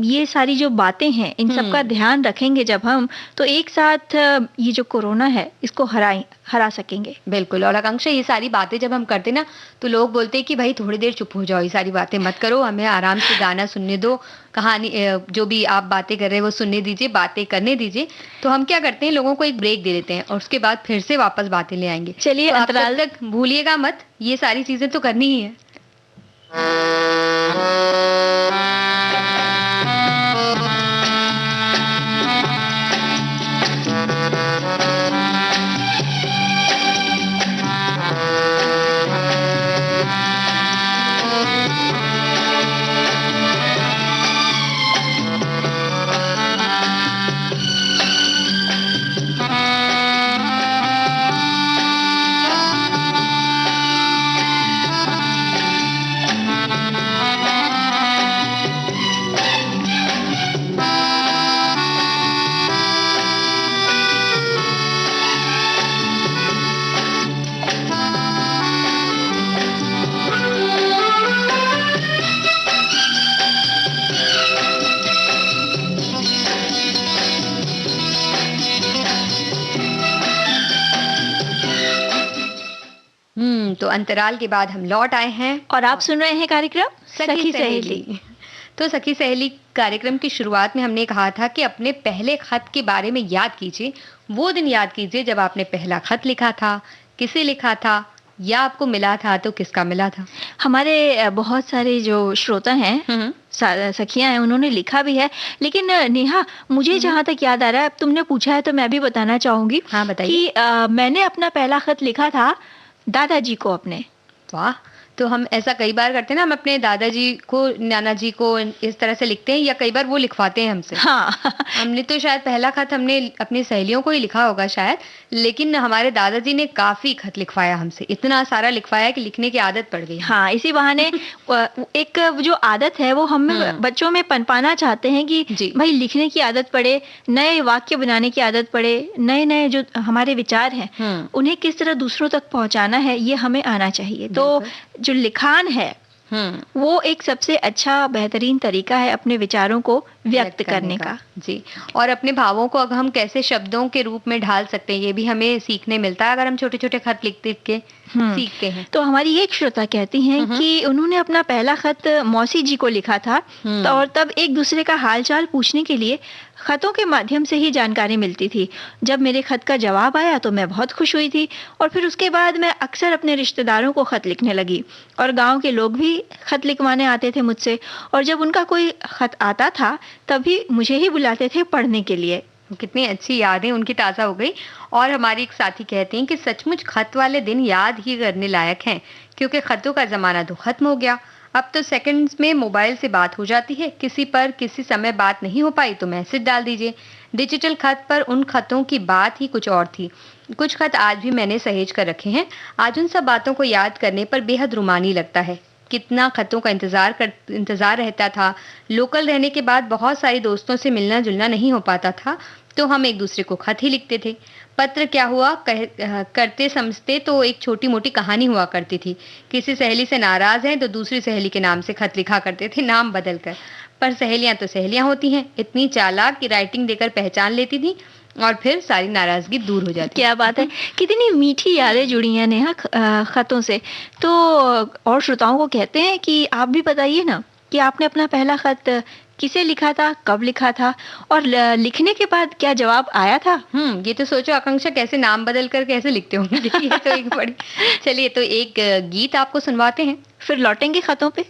Speaker 1: ये सारी जो बातें हैं, इन सब का ध्यान रखेंगे जब हम, तो एक साथ ये जो कोरोना है इसको हरा सकेंगे।
Speaker 2: बिल्कुल। और आकांक्षा, ये सारी बातें जब हम करते ना, तो लोग बोलते हैं कि भाई थोड़ी देर चुप हो जाओ, ये सारी बातें मत करो, हमें आराम से गाना सुनने दो, कहानी, जो भी आप बातें कर रहे हैं वो सुनने दीजिए, बातें करने दीजिए। तो हम क्या करते हैं, लोगों को एक ब्रेक दे देते हैं और उसके बाद फिर से वापस बातें ले आएंगे।
Speaker 1: चलिए,
Speaker 2: अंतराल तक भूलिएगा मत, ये सारी चीजें तो करनी ही है। तो अंतराल के बाद हम लौट आए हैं
Speaker 1: और आप सुन रहे हैं कार्यक्रम सखी सहेली।
Speaker 2: तो सखी सहेली कार्यक्रम की शुरुआत में हमने कहा था कि अपने पहले खत के बारे में याद कीजिए, वो दिन याद कीजिए जब आपने पहला खत लिखा था, किसे लिखा था, या आपको मिला था तो किसका मिला था।
Speaker 1: हमारे बहुत सारे जो श्रोता हैं, सखियां हैं, उन्होंने लिखा भी है, लेकिन नेहा, मुझे जहाँ तक याद आ रहा है, अब तुमने पूछा है तो मैं भी बताना चाहूंगी।
Speaker 2: हाँ, बताइए।
Speaker 1: कि मैंने अपना पहला खत लिखा था दादाजी को अपने।
Speaker 2: वाह, तो हम ऐसा कई बार करते हैं ना, हम अपने दादाजी को, नाना जी को इस तरह से लिखते हैं, या कई बार वो लिखवाते हैं हमसे।
Speaker 1: हाँ।
Speaker 2: हमने तो शायद पहला खत हमने अपनी सहेलियों को ही लिखा होगा शायद, लेकिन हमारे दादाजी ने काफ़ी खत लिखवाया हमसे, इतना सारा लिखवाया कि लिखने की आदत पड़ गई।
Speaker 1: हाँ, इसी बहाने एक जो आदत है वो हम बच्चों में पनपाना चाहते हैं कि भाई लिखने की आदत पड़े, नए वाक्य बनाने की आदत पड़े, नए-नए जो हमारे विचार हैं उन्हें किस तरह दूसरों तक पहुंचाना है ये हमें आना चाहिए। तो जो लिखान है वो एक सबसे अच्छा बेहतरीन तरीका है अपने विचारों को व्यक्त करने का।
Speaker 2: जी, और अपने भावों को अब हम कैसे शब्दों के रूप में ढाल सकते हैं ये भी हमें सीखने मिलता है अगर हम छोटे-छोटे खत लिख के सीखते हैं।
Speaker 1: तो हमारी एक श्रोता कहती हैं कि उन्होंने अपना पहला खत मौसी जी को लिखा था तो और तब एक दूसरे का हालचाल पूछने के लिए खतों के माध्यम से ही जानकारी मिलती थी। जब मेरे खत का जवाब आया तो मैं बहुत खुश हुई थी और फिर उसके बाद मैं अक्सर अपने रिश्तेदारों को खत लिखने लगी और गांव के लोग भी खत लिखवाने आते थे मुझसे और जब उनका कोई खत आता था तभी मुझे ही बुलाते थे पढ़ने के लिए।
Speaker 2: कितनी अच्छी यादें उनकी ताज़ा हो गई। और हमारी एक साथी कहती हैं कि सचमुच खत वाले दिन याद ही करने लायक हैं, क्योंकि खतों का ज़माना तो ख़त्म हो गया। अब तो सेकंड्स में मोबाइल से बात हो जाती है, किसी पर किसी समय बात नहीं हो पाई तो मैसेज डाल दीजिए। डिजिटल खत पर उन खतों की बात ही कुछ और थी। कुछ खत आज भी मैंने सहेज कर रखे हैं। आज उन सब बातों को याद करने पर बेहद रोमानी लगता है। कितना खतों का इंतज़ार रहता था। लोकल रहने के बाद बहुत सारे दोस्तों से मिलना जुलना नहीं हो पाता था, तो हम एक दूसरे को खत ही लिखते थे। पत्र क्या हुआ करते समझते तो एक छोटी मोटी कहानी हुआ करती थी। किसी सहेली से नाराज़ हैं तो दूसरी सहेली के नाम से खत लिखा करते थे, नाम बदल कर। पर सहेलियां तो सहेलियां होती हैं, इतनी चालाक कि राइटिंग देकर पहचान लेती थी और फिर सारी नाराजगी दूर हो जाती।
Speaker 1: क्या बात है, कितनी मीठी यादें जुड़ी हैं नेहा खतों से। तो और श्रोताओं को कहते हैं कि आप भी बताइए ना कि आपने अपना पहला खत किसे लिखा था, कब लिखा था और लिखने के बाद क्या जवाब आया था?
Speaker 2: ये तो सोचो आकांक्षा कैसे नाम बदल कर कैसे लिखते होंगे। ये तो एक बड़ी चलिए तो एक गीत आपको सुनवाते हैं,
Speaker 1: फिर लौटेंगे खतों पे।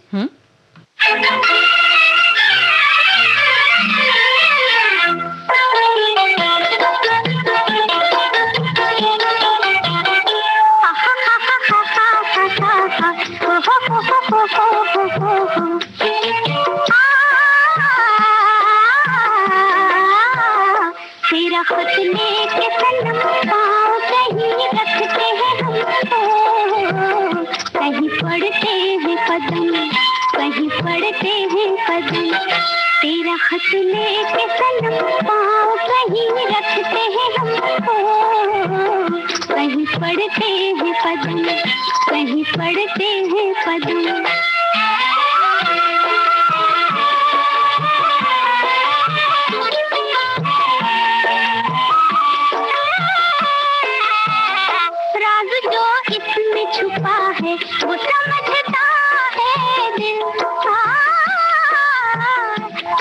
Speaker 4: तेरा खत लेके सनम पाँव कहीं रखते हैं हम, कहीं पढ़ते हैं कदम, कहीं पढ़ते हैं कदम। तेरा खत लेके सनम पाँव कहीं रखते हैं हम, कहीं पढ़ते हैं कदम, कहीं पढ़ते हैं कदम। छुपा है वो समझता है दिल,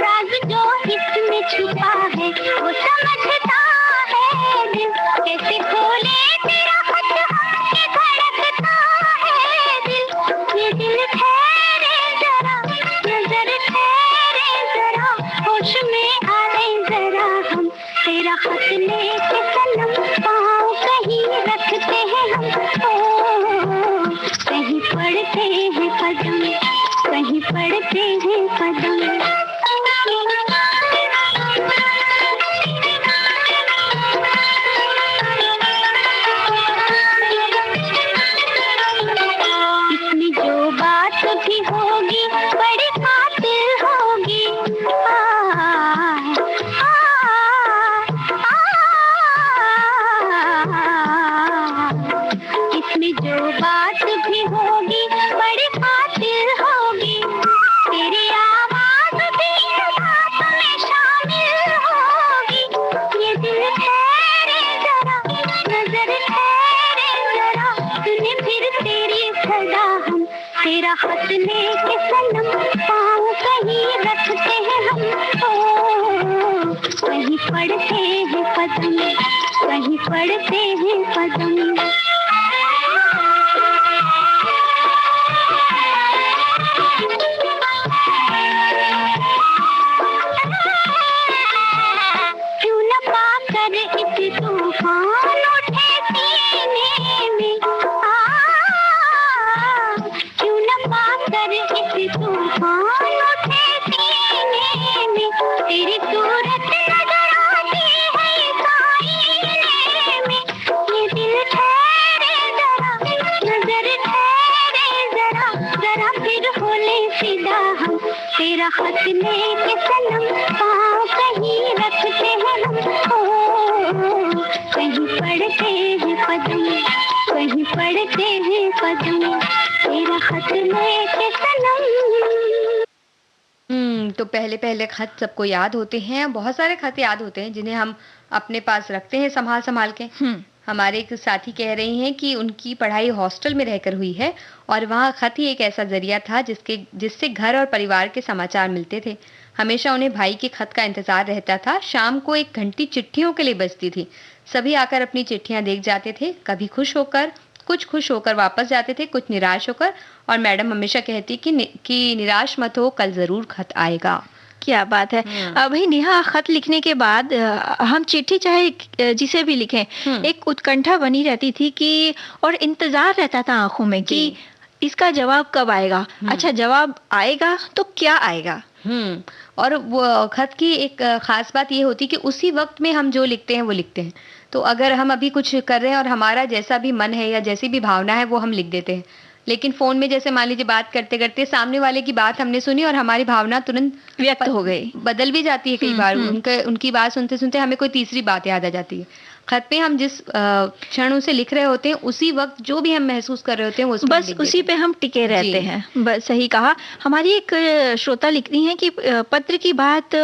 Speaker 4: राज जो इसमें छुपा है वो समझता है दिल। कैसे खोले तेरा खत हमसे धड़कता है दिल। ये दिल ठहरे जरा, नजर ठहरे जरा, होश में आए जरा हम। तेरा खत लेके सनम पाँव कहीं रखते हैं हम, कहीं पढ़ते हैं कदम, कहीं पढ़ते हैं कदम। इसमें जो बात भी होगी बड़ी खातिर होगी, इसमें जो बात भी होगी बड़ी खातिर होगी। तेरी आवाज भी बात में शामिल होगी। ये दिल ठहरे जरा, नजर ठहरे जरा, सुने फिर तेरी सदा हम। तेरा खत लेके सनम पाँव कहीं रखते हैं हम, कहीं पढ़ते हैं कदम, कहीं पढ़ते हैं कदम। क्यों न पाकर इस तूफान उठे सीने में, क्यों जैसे तूफान उठे सीने में, तेरी सूरत नजर आती है आईने में। ये दिल ठहरे जरा, नजर ठहरे जरा, जरा फिर बोले फिदा हम, तेरा खत लेके सनम, पाँव कहीं रखते हैं हम, ओ कहीं पढ़ते हैं कदम, कहीं पढ़ते हैं कदम, तेरा खत लेके सनम।
Speaker 2: तो पहले पहले खत सबको याद होते हैं, बहुत सारे खत याद होते हैं जिन्हें हम अपने पास रखते हैं संभाल संभाल के। हमारे एक साथी कह रही हैं कि उनकी पढ़ाई हॉस्टल में रहकर हुई है और वहाँ खत ही एक ऐसा जरिया था जिससे घर और परिवार के समाचार मिलते थे। हमेशा उन्हें भाई के खत का इंतजार रहता था। शाम को एक घंटी चिट्ठियों के लिए बजती थी। सभी आकर अपनी चिट्ठियां देख जाते थे, कभी कुछ खुश होकर वापस जाते थे, कुछ निराश होकर। और मैडम हमेशा कहती कि निराश मत हो, कल जरूर खत आएगा।
Speaker 1: क्या बात है। भाई नेहा, खत लिखने के बाद हम चिट्ठी चाहे जिसे भी लिखें, एक उत्कंठा बनी रहती थी कि और इंतजार रहता था आंखों में कि इसका जवाब कब आएगा। अच्छा, जवाब आएगा तो क्या आएगा।
Speaker 2: और वो खत की एक खास बात ये होती कि उसी वक्त में हम जो लिखते हैं वो लिखते हैं। तो अगर हम अभी कुछ कर रहे हैं और हमारा जैसा भी मन है या जैसी भी भावना है वो हम लिख देते हैं, लेकिन फोन में जैसे मान लीजिए बात करते करते सामने वाले की बात हमने सुनी और हमारी भावना तुरंत
Speaker 1: व्यक्त हो गई,
Speaker 2: बदल भी जाती है कई बार। उनकी बात सुनते सुनते हमें कोई तीसरी बात याद आ जाती है। खत पे हम जिस क्षण उसे लिख रहे होते हैं उसी वक्त जो भी हम महसूस कर रहे होते हैं
Speaker 1: बस उसी पे हम टिके रहते हैं। बस सही कहा। हमारी एक श्रोता लिखती हैं कि पत्र की बात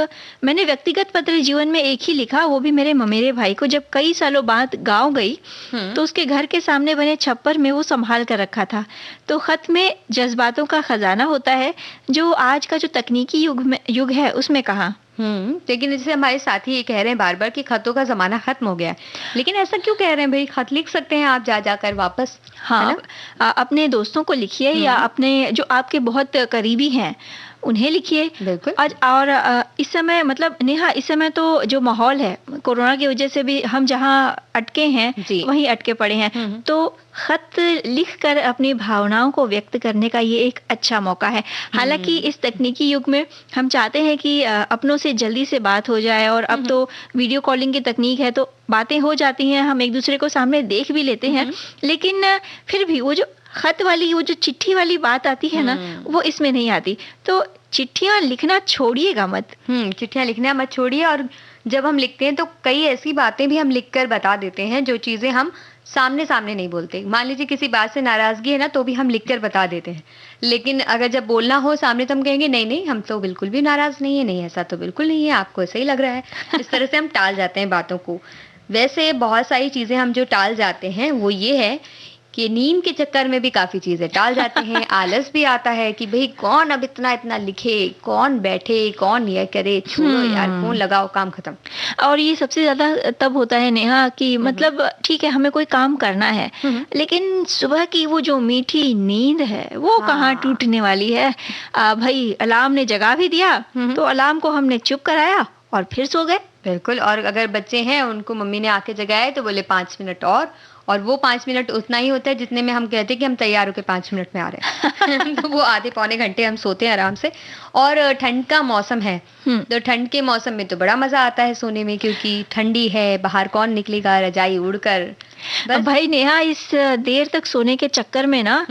Speaker 1: मैंने व्यक्तिगत पत्र जीवन में एक ही लिखा, वो भी मेरे ममेरे भाई को। जब कई सालों बाद गांव गई तो उसके घर के सामने बने छप्पर में वो संभाल कर रखा था। तो खत में जज्बातों का खजाना होता है जो आज का जो तकनीकी युग है उसमें कहाँ।
Speaker 2: लेकिन जैसे हमारे साथी ये कह रहे हैं बार बार कि खतों का जमाना खत्म हो गया है, लेकिन ऐसा क्यों कह रहे हैं भाई? खत लिख सकते हैं आप जाकर वापस।
Speaker 1: हाँ, अपने दोस्तों को लिखिए या अपने जो आपके बहुत करीबी हैं उन्हें लिखिए।
Speaker 2: बिल्कुल।
Speaker 1: और इस समय मतलब नेहा, इस समय तो जो माहौल है कोरोना की वजह से भी हम जहाँ अटके हैं वहीं अटके पड़े हैं। तो खत लिखकर अपनी भावनाओं को व्यक्त करने का ये एक अच्छा मौका है। हालांकि इस तकनीकी युग में हम चाहते हैं कि अपनों से जल्दी से बात हो जाए और अब तो वीडियो कॉलिंग की तकनीक है तो बातें हो जाती हैं, हम एक दूसरे को सामने देख भी लेते हैं। लेकिन फिर भी वो जो खत वाली, वो जो चिट्ठी वाली बात आती है ना, वो इसमें नहीं आती। तो चिट्ठियां लिखना छोड़िएगा मत।
Speaker 2: चिट्ठियां लिखना मत छोड़िए। और जब हम लिखते हैं तो कई ऐसी बातें भी हम लिखकर बता देते हैं जो चीजें हम सामने सामने नहीं बोलते। मान लीजिए किसी बात से नाराजगी है ना, तो भी हम लिखकर बता देते हैं। लेकिन अगर जब बोलना हो सामने तो हम कहेंगे नहीं नहीं, हम तो बिल्कुल भी नाराज नहीं है, नहीं ऐसा तो बिल्कुल नहीं है, आपको ऐसा ही लग रहा है। इस तरह से हम टाल जाते हैं बातों को। वैसे बहुत सारी चीजें हम जो टाल जाते हैं वो ये है कि नींद के चक्कर में भी काफी चीजें टाल जाते हैं। आलस भी आता है कि भाई कौन अब इतना लिखे, कौन बैठे, कौन ये करे, छोड़ो यार, फोन लगाओ, काम खत्म।
Speaker 1: और ये सबसे ज्यादा तब होता है नेहा कि मतलब ठीक है हमें कोई काम करना है, लेकिन सुबह की वो जो मीठी नींद है वो कहाँ टूटने वाली है। भाई अलार्म ने जगा भी दिया तो अलार्म को हमने चुप कराया और फिर सो गए।
Speaker 2: बिल्कुल। और अगर बच्चे हैं उनको मम्मी ने आके जगाया तो बोले 5 मिनट और वो 5 मिनट उतना ही होता है जितने में हम कहते हैं कि हम तैयार होकर 5 मिनट में आ रहे हैं। तो वो आधे पौने घंटे हम सोते हैं आराम से। और ठंड का मौसम है तो ठंड के मौसम में तो बड़ा मजा आता है सोने में, क्योंकि ठंडी है, बाहर कौन निकलेगा रजाई उड़कर।
Speaker 1: भाई नेहा, इस देर तक सोने के चक्कर में ना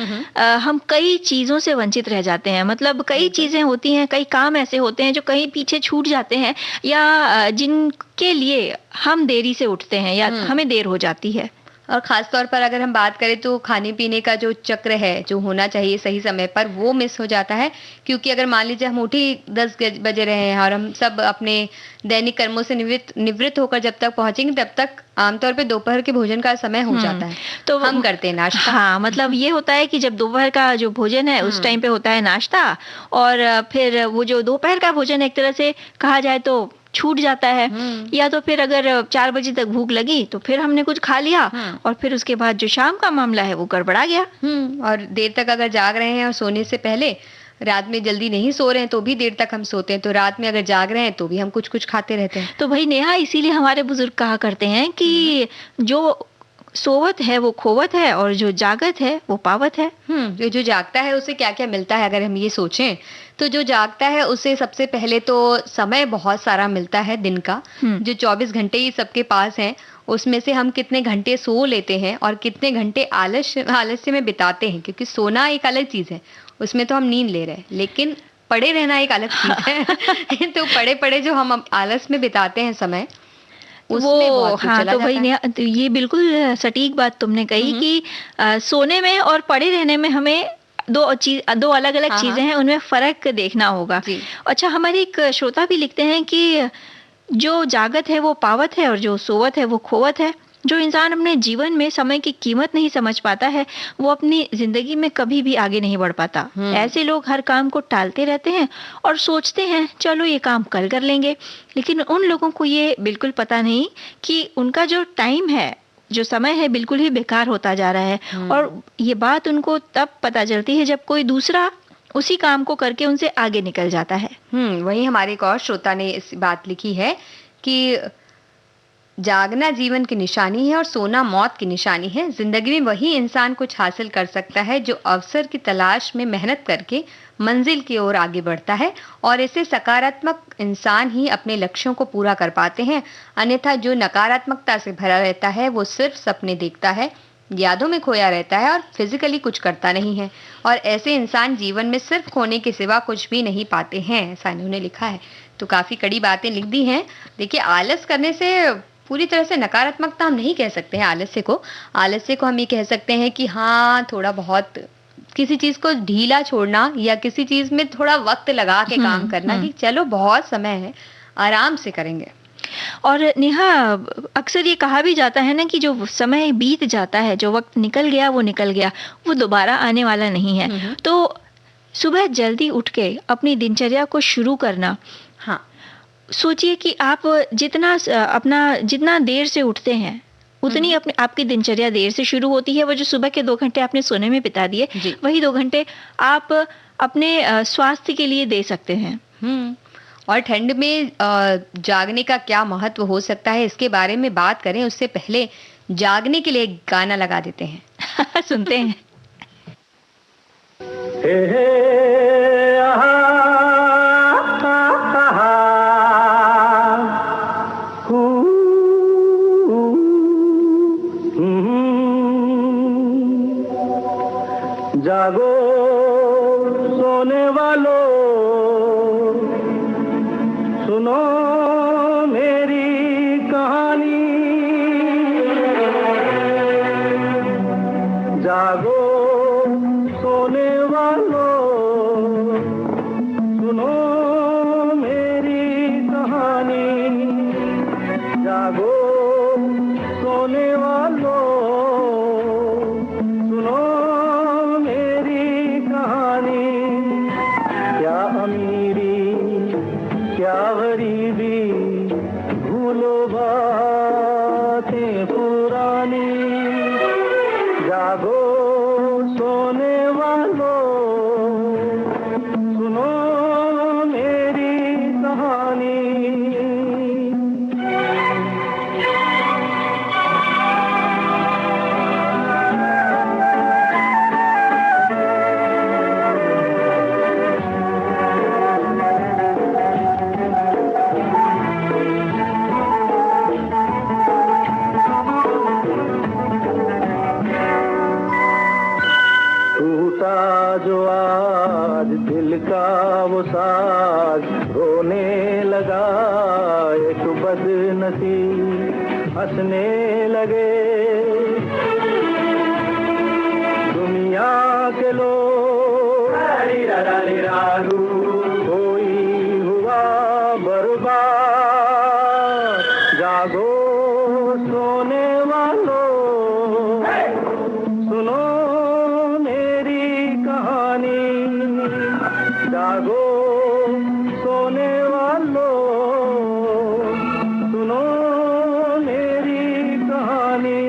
Speaker 1: हम कई चीजों से वंचित रह जाते हैं। मतलब कई चीजें होती हैं, कई काम ऐसे होते हैं जो कहीं पीछे छूट जाते हैं या जिनके लिए हम देरी से उठते हैं या हमें देर हो जाती है।
Speaker 2: और खास तौर पर अगर हम बात करें तो खाने पीने का जो चक्र है जो होना चाहिए सही समय पर, वो मिस हो जाता है। क्योंकि अगर मान लीजिए हम उठे 10 बजे रहे हैं और हम सब अपने दैनिक कर्मों से निवृत्त होकर जब तक पहुंचेंगे तब तक आमतौर पे दोपहर के भोजन का समय हो जाता है। तो हम करते हैं नाश्ता।
Speaker 1: हाँ, मतलब ये होता है कि जब दोपहर का जो भोजन है उस टाइम पे होता है नाश्ता, और फिर वो जो दोपहर का भोजन एक तरह से कहा जाए तो छूट जाता है। या तो फिर अगर 4 बजे तक भूख लगी तो फिर हमने कुछ खा लिया और फिर उसके बाद जो शाम का मामला है वो गड़बड़ा गया।
Speaker 2: और देर तक अगर जाग रहे हैं और सोने से पहले रात में जल्दी नहीं सो रहे हैं तो भी देर तक हम सोते हैं, तो रात में अगर जाग रहे हैं तो भी हम कुछ खाते रहते हैं।
Speaker 1: तो भाई नेहा, इसीलिए हमारे बुजुर्ग कहा करते हैं कि जो सोवत है वो खोवत है और जो जागत है वो पावत है।
Speaker 2: जो जागता है उसे क्या क्या मिलता है, अगर हम ये सोचें तो जो जागता है उसे सबसे पहले तो समय बहुत सारा मिलता है दिन का। जो 24 घंटे ही सबके पास हैं, उसमें से हम कितने घंटे सो लेते हैं और कितने घंटे आलस्य में बिताते हैं, क्योंकि सोना एक अलग चीज है, उसमें तो हम नींद ले रहे हैं, लेकिन पड़े रहना एक अलग चीज है। तो पड़े पड़े जो हम आलस में बिताते हैं समय, उसमें बहुत कुछ चला
Speaker 1: तो
Speaker 2: जाता
Speaker 1: भाई तो ये बिल्कुल सटीक बात तुमने कही कि सोने में और पड़े रहने में हमें दो अलग अलग चीजें हैं, उनमें फर्क देखना होगा। अच्छा, हमारे एक श्रोता भी लिखते हैं कि जो जागत है वो पावत है और जो सोवत है वो खोवत है। जो इंसान अपने जीवन में समय की कीमत नहीं समझ पाता है, वो अपनी जिंदगी में कभी भी आगे नहीं बढ़ पाता। ऐसे लोग हर काम को टालते रहते हैं और सोचते हैं चलो ये काम कल कर लेंगे, लेकिन उन लोगों को ये बिल्कुल पता नहीं कि उनका जो टाइम है, जो समय है, बिल्कुल ही बेकार होता जा रहा है। और ये बात उनको तब पता चलती है जब कोई दूसरा उसी काम को करके उनसे आगे निकल जाता है।
Speaker 2: वही हमारे एक और श्रोता ने इस बात लिखी है कि जागना जीवन की निशानी है और सोना मौत की निशानी है। जिंदगी में वही इंसान कुछ हासिल कर सकता है जो अवसर की तलाश में मेहनत करके मंजिल की ओर आगे बढ़ता है, और इसे सकारात्मक इंसान ही अपने लक्ष्यों को पूरा कर पाते हैं। अन्यथा जो नकारात्मकता से भरा रहता है वो सिर्फ सपने देखता है, यादों में खोया रहता है और फिजिकली कुछ करता नहीं है, और ऐसे इंसान जीवन में सिर्फ खोने के सिवा कुछ भी नहीं पाते हैं, ऐसा इन्होंने लिखा है। तो काफी कड़ी बातें लिख दी हैं। देखिए, आलस करने से पूरी तरह से नकारात्मकता हम नहीं कह सकते हैं आलस्य को हम ये कह सकते हैं कि हाँ, थोड़ा बहुत किसी चीज को ढीला छोड़ना या किसी चीज में थोड़ा वक्त लगा के काम करना, कि चलो बहुत समय है, आराम से करेंगे।
Speaker 1: और नेहा, अक्सर ये कहा भी जाता है ना कि जो समय बीत जाता है, जो वक्त निकल गया वो निकल गया, वो दोबारा आने वाला नहीं है। तो सुबह जल्दी उठ के अपनी दिनचर्या को शुरू करना, सोचिए कि आप जितना देर से उठते हैं उतनी आपकी दिनचर्या देर से शुरू होती है। वो जो सुबह के 2 घंटे आपने सोने में बिता दिए, वही 2 घंटे आप अपने स्वास्थ्य के लिए दे सकते हैं।
Speaker 2: और ठंड में जागने का क्या महत्व हो सकता है, इसके बारे में बात करें उससे पहले जागने के लिए एक गाना लगा देते हैं।
Speaker 1: सुनते हैं।
Speaker 3: जागो सोने वालों, सुनो मेरी कहानी। जागो सोने वालों, सुनो मेरी कहानी। जागो सोने वालों, सुनो क्या गरीबी, भूलो बातें पुरानी। जागो सोने वालों, सुनो मेरी कहानी। जो आज दिल का वो साज रोने लगा, एक बदनसीब हंसने लगे। दुनिया के लोग कोई हुआ बर्बाद। जागो सोने वालों, सुनो जागो सोने वालों, सुनो मेरी कहानी।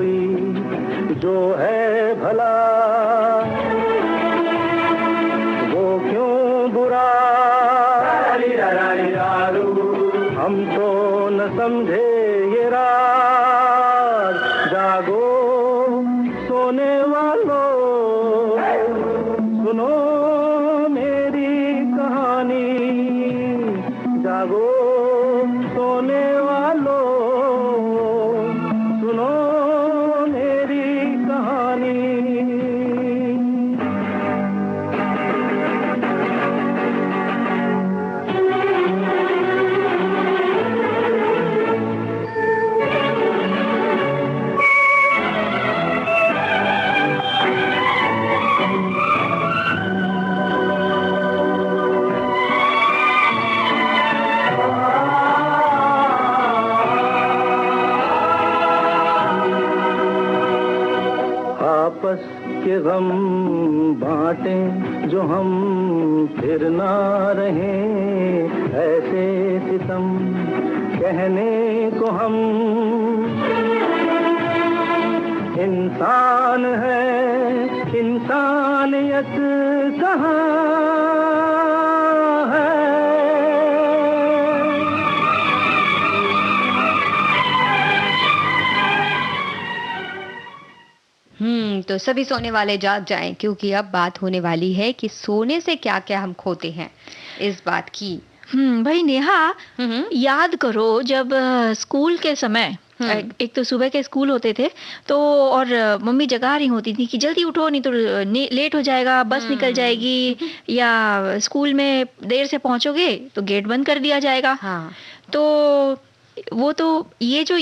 Speaker 3: कोई जो है भला, वो क्यों बुरा, हम तो न समझे ये राज। जागो सोने वालों, सुनो मेरी कहानी। जागो सोने वालों, सुनो मेरी कहानी। आपस के गम बांटें जो हम फिर ना रहें, ऐसे सितम कहने को हम इंसान है, इंसानियत कहाँ है।
Speaker 2: तो सभी सोने वाले जाग जाएं, क्योंकि अब बात होने वाली है कि सोने से क्या क्या हम खोते हैं, इस बात की।
Speaker 1: भाई नेहा, याद करो जब स्कूल के समय, एक तो सुबह के स्कूल होते थे, तो और मम्मी जगा रही होती थी कि जल्दी उठो नहीं तो लेट हो जाएगा, बस निकल जाएगी, या स्कूल में देर से पहुंचोगे तो गेट बंद कर दिया जाएगा। तो वो तो ये जो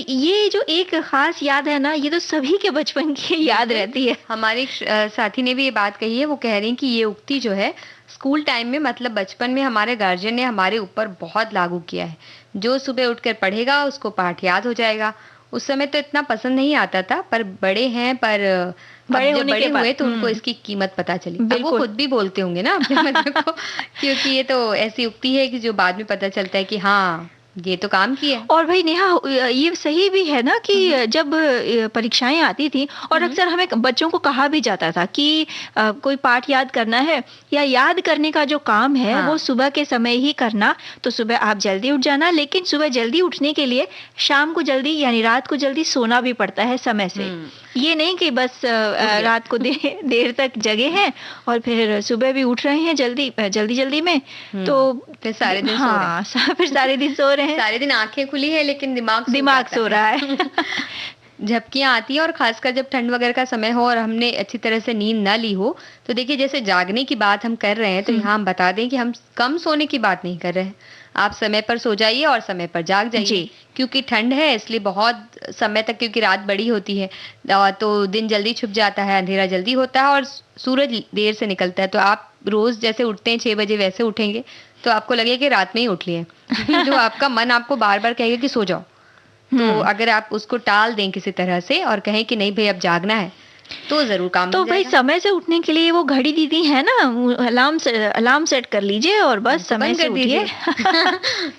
Speaker 1: एक खास याद है ना, ये तो सभी के बचपन की याद रहती है।
Speaker 2: हमारे साथी ने भी ये बात कही है, वो कह रही हैं कि ये उक्ति जो है स्कूल टाइम में, मतलब बचपन में हमारे गार्जियन ने हमारे ऊपर बहुत लागू किया है। जो सुबह उठकर पढ़ेगा उसको पाठ याद हो जाएगा। उस समय तो इतना पसंद नहीं आता था, पर बड़े हैं, पर बड़े हुए तो उनको इसकी कीमत पता चली। अब वो खुद भी बोलते होंगे ना अपने मतलब को, क्योंकि ये तो ऐसी उक्ति है कि जो बाद में पता चलता है कि हाँ ये तो काम किया।
Speaker 1: और भाई नेहा, ये सही भी है ना कि जब परीक्षाएं आती थी और अक्सर हमें बच्चों को कहा भी जाता था कि कोई पाठ याद करना है या याद करने का जो काम है वो सुबह के समय ही करना, तो सुबह आप जल्दी उठ जाना। लेकिन सुबह जल्दी उठने के लिए शाम को जल्दी यानी रात को जल्दी सोना भी पड़ता है समय से। ये नहीं कि बस रात को देर तक जगे हैं और फिर सुबह भी उठ रहे हैं जल्दी में, तो
Speaker 2: फिर सारे दिन
Speaker 1: फिर सारे दिन सो रहे हैं,
Speaker 2: सारे दिन आंखें खुली है लेकिन दिमाग
Speaker 1: सो रहा है।
Speaker 2: झपकियां आती है, और खासकर जब ठंड वगैरह का समय हो और हमने अच्छी तरह से नींद ना ली हो, तो देखिए जैसे जागने की बात हम कर रहे हैं, तो यहाँ हम बता दें कि हम कम सोने की बात नहीं कर रहे हैं। आप समय पर सो जाइए और समय पर जाग जाइए, क्योंकि ठंड है इसलिए बहुत समय तक, क्योंकि रात बड़ी होती है तो दिन जल्दी छुप जाता है, अंधेरा जल्दी होता है और सूरज देर से निकलता है। तो आप रोज जैसे उठते हैं 6 बजे वैसे उठेंगे तो आपको लगेगा कि रात में ही उठ लिए। जो आपका मन आपको बार बार कहेगा कि सो जाओ, तो अगर आप उसको टाल दें किसी तरह से और कहें कि नहीं भाई अब जागना है, तो जरूर काम
Speaker 1: तो भाई समय से उठने के लिए वो घड़ी दीदी है ना, अलार्म सेट कर लीजिए और बस समय से उठिए।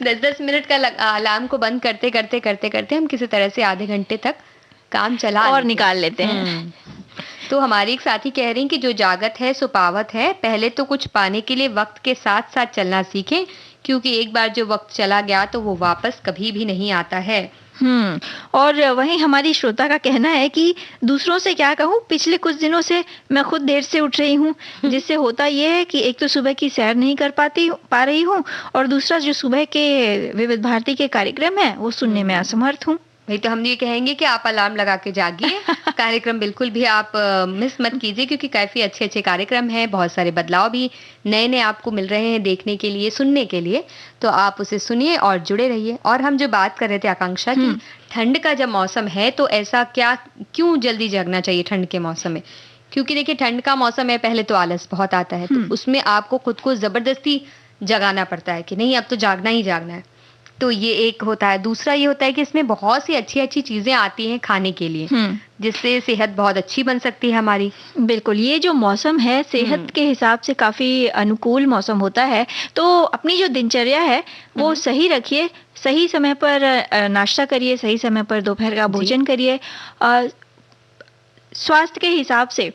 Speaker 2: 10-10 मिनट का अलार्म को बंद करते हम किसी तरह से आधे घंटे तक काम चला
Speaker 1: और निकाल लेते हैं।
Speaker 2: तो हमारी एक साथी कह रही हैं कि जो जागत है सो पावत है, पहले तो कुछ पाने के लिए वक्त के साथ साथ चलना सीखें, क्योंकि एक बार जो वक्त चला गया तो वो वापस कभी भी नहीं आता है।
Speaker 1: और वहीं हमारी श्रोता का कहना है कि दूसरों से क्या कहूँ, पिछले कुछ दिनों से मैं खुद देर से उठ रही हूँ, जिससे होता ये है कि एक तो सुबह की सैर नहीं कर पा रही हूँ, और दूसरा जो सुबह के विविध भारती के कार्यक्रम है वो सुनने में असमर्थ हूँ।
Speaker 2: भाई तो हम ये कहेंगे कि आप अलार्म लगा के जागिए, कार्यक्रम बिल्कुल भी आप मिस मत कीजिए, क्योंकि काफी अच्छे कार्यक्रम हैं, बहुत सारे बदलाव भी नए आपको मिल रहे हैं देखने के लिए, सुनने के लिए, तो आप उसे सुनिए और जुड़े रहिए। और हम जो बात कर रहे थे आकांक्षा की, ठंड का जब मौसम है तो ऐसा क्यों जल्दी जगना चाहिए ठंड के मौसम में, क्योंकि देखिए ठंड का मौसम है, पहले तो आलस बहुत आता है, तो उसमें आपको खुद को जबरदस्ती जगाना पड़ता है कि नहीं अब तो जागना ही जागना है, तो ये एक होता है। दूसरा ये होता है कि इसमें बहुत सी अच्छी चीजें आती हैं खाने के लिए, जिससे सेहत बहुत अच्छी बन सकती है हमारी।
Speaker 1: बिल्कुल, ये जो मौसम है सेहत के हिसाब से काफी अनुकूल मौसम होता है, तो अपनी जो दिनचर्या है वो सही रखिए, सही समय पर नाश्ता करिए, सही समय पर दोपहर का भोजन करिए, स्वास्थ्य के हिसाब से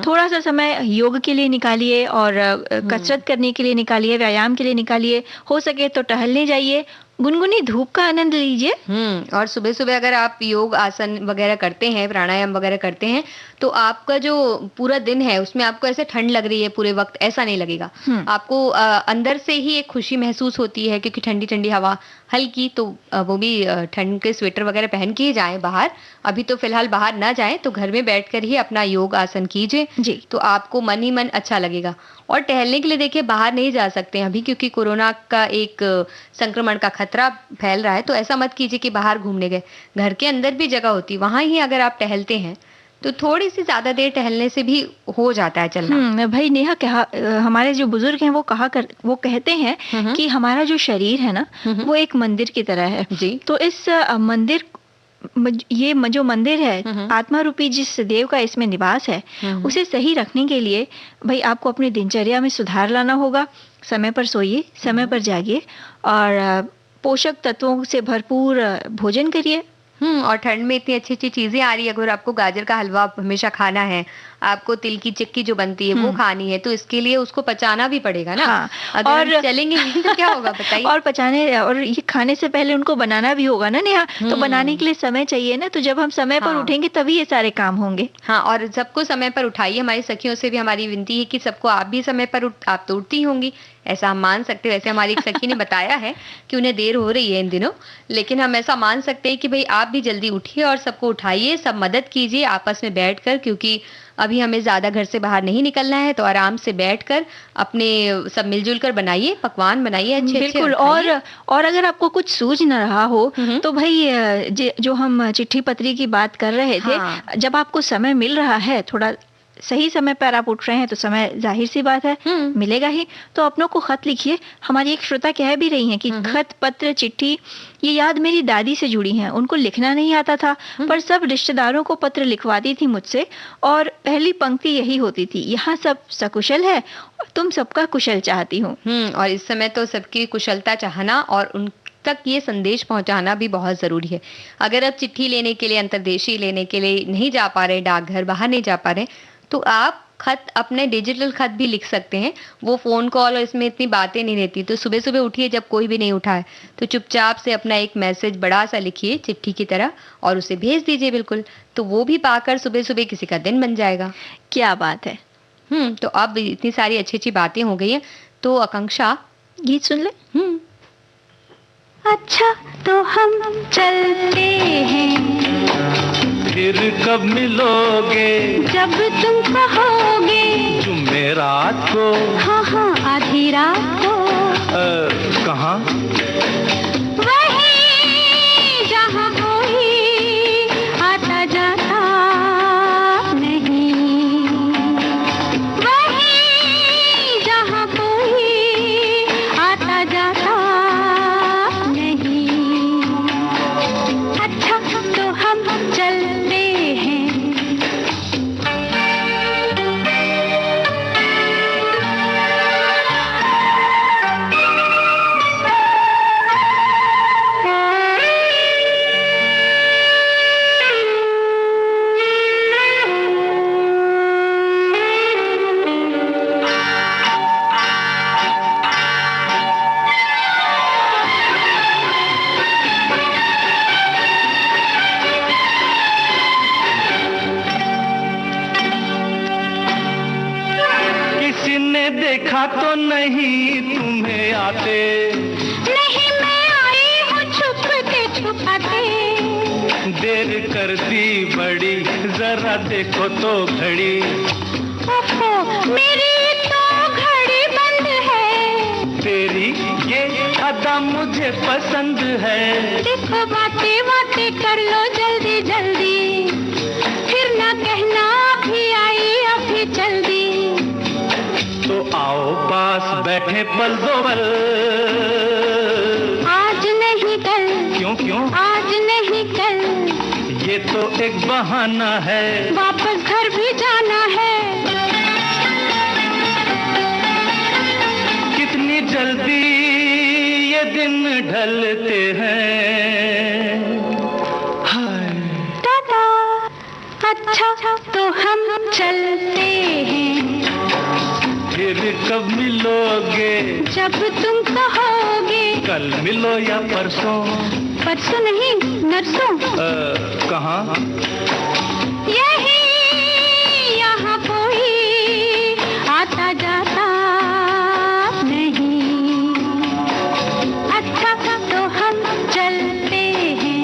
Speaker 1: थोड़ा सा समय योग के लिए निकालिए और कसरत करने के लिए निकालिए, व्यायाम के लिए निकालिए, हो सके तो टहलने जाइए, गुनगुनी धूप का आनंद लीजिए।
Speaker 2: और सुबह सुबह अगर आप योग आसन वगैरह करते हैं, प्राणायाम वगैरह करते हैं, तो आपका जो पूरा दिन है उसमें आपको ऐसे ठंड लग रही है पूरे वक्त, ऐसा नहीं लगेगा। आपको अंदर से ही एक खुशी महसूस होती है, क्योंकि ठंडी ठंडी हवा हल्की, तो वो भी ठंड के स्वेटर वगैरह पहन के ही जाएं बाहर। अभी तो फिलहाल बाहर ना जाएं, तो घर में बैठकर ही अपना योग आसन कीजिए जी, तो आपको मन ही मन अच्छा लगेगा। और टहलने के लिए देखिए बाहर नहीं जा सकते हैं अभी, क्योंकि कोरोना का एक संक्रमण का खतरा फैल रहा है, तो ऐसा मत कीजिए कि बाहर घूमने गए, घर के अंदर भी जगह होती है, वहां ही अगर आप टहलते हैं तो थोड़ी सी ज्यादा देर टहलने से भी हो जाता है चलना।
Speaker 1: भाई नेहा, हमारे जो बुजुर्ग हैं वो कहते हैं कि हमारा जो शरीर है ना वो एक मंदिर की तरह है जी। तो इस मंदिर, ये जो मंदिर है, आत्मा रूपी जिस देव का इसमें निवास है, उसे सही रखने के लिए भाई आपको अपनी दिनचर्या में सुधार लाना होगा। समय पर सोइए, समय पर जागिए और पोषक तत्वों से भरपूर भोजन करिए।
Speaker 2: और ठंड में इतनी अच्छी अच्छी चीजें आ रही है, अगर आपको गाजर का हलवा हमेशा खाना है, आपको तिल की चिक्की जो बनती है वो खानी है, तो इसके लिए उसको पचाना भी पड़ेगा ना। हाँ, अगर और चलेंगे नहीं तो क्या होगा बताइए।
Speaker 1: और पचाने और ये खाने से पहले उनको बनाना भी होगा ना नेहा, तो बनाने के लिए समय चाहिए ना, तो जब हम समय पर उठेंगे तभी ये सारे काम होंगे।
Speaker 2: हाँ, और सबको समय पर उठाइए। हमारी सखियों से भी हमारी विनती है कि सबको आप भी समय पर आप तो उठती होंगी, ऐसा हम मान सकते हैं। वैसे हमारी एक सखी ने बताया है कि उन्हें देर हो रही है इन दिनों, लेकिन हम ऐसा मान सकते हैं कि भाई आप भी जल्दी उठिए और सबको उठाइए, सब मदद कीजिए आपस में बैठकर, क्योंकि अभी हमें ज्यादा घर से बाहर नहीं निकलना है, तो आराम से बैठकर अपने सब मिलजुल कर बनाइए, पकवान बनाइए अच्छे
Speaker 1: बिल्कुल। और अगर आपको कुछ सूझ न रहा हो तो भाई जो हम चिट्ठी पत्री की बात कर रहे थे, जब आपको समय मिल रहा है, थोड़ा सही समय पर आप उठ रहे हैं, तो समय जाहिर सी बात है मिलेगा ही, तो अपनों को खत लिखिए। हमारी एक श्रोता कह भी रही हैं कि खत, पत्र, चिट्ठी, ये याद मेरी दादी से जुड़ी हैं। उनको लिखना नहीं आता था, पर सब रिश्तेदारों को पत्र लिखवाती थी मुझसे, और पहली पंक्ति यही होती थी, यहाँ सब सकुशल है, तुम सबका कुशल चाहती हूँ।
Speaker 2: और इस समय तो सबकी कुशलता चाहना और उन तक ये संदेश पहुंचाना भी बहुत जरूरी है। अगर आप चिट्ठी लेने के लिए, अंतर्देशीय लेने के लिए नहीं जा पा रहे, डाकघर बाहर नहीं जा पा रहे, तो आप खत, अपने डिजिटल खत भी लिख सकते हैं। वो फोन कॉल और इसमें इतनी बातें नहीं रहती। तो सुबह सुबह उठिए, जब कोई भी नहीं उठाए तो चुपचाप से अपना एक मैसेज बड़ा सा लिखिए चिट्ठी की तरह और उसे भेज दीजिए। बिल्कुल, तो वो भी पाकर सुबह सुबह किसी का दिन बन जाएगा।
Speaker 1: क्या बात है।
Speaker 2: तो अब इतनी सारी अच्छी अच्छी बातें हो गई हैं, तो आकांक्षा
Speaker 1: गीत सुन ले।
Speaker 4: अच्छा तो हम चलते हैं,
Speaker 3: फिर कब मिलोगे,
Speaker 4: जब तुम कहोगे,
Speaker 3: जुमेरात को,
Speaker 4: हाँ हाँ आधी रात को।
Speaker 3: कहाँ?
Speaker 4: वहीं जहाँ कोई आता जाता नहीं, वहीं जहाँ कोई आता जाता नहीं। अच्छा तो हम चलते हैं,
Speaker 3: देखा तो नहीं तुम्हें आते,
Speaker 4: नहीं मैं आई हूँ छुपते छुपाते।
Speaker 3: देर कर दी बड़ी, जरा देखो तो घड़ी।
Speaker 4: ओहो मेरी तो घड़ी बंद है,
Speaker 3: तेरी ये अदा मुझे पसंद है।
Speaker 4: देखो बातें बातें कर लो जल्दी जल्दी, फिर ना कहना अभी आई अभी जल्दी।
Speaker 3: तो आओ पास बैठे पल दो पल,
Speaker 4: आज नहीं कल।
Speaker 3: क्यों क्यों?
Speaker 4: आज नहीं कल,
Speaker 3: ये तो एक बहाना है,
Speaker 4: वापस घर भी जाना है।
Speaker 3: कितनी जल्दी ये दिन ढलते हैं। हाय
Speaker 4: टाटा। अच्छा तो हम चलते हैं,
Speaker 3: फिर कब मिलोगे?
Speaker 4: जब तुम कहोगे।
Speaker 3: कल मिलो या परसों?
Speaker 4: परसों नहीं, नरसों।
Speaker 3: कहाँ?
Speaker 4: यही यहाँ कोई आता जाता नहीं, अच्छा तो हम चलते हैं।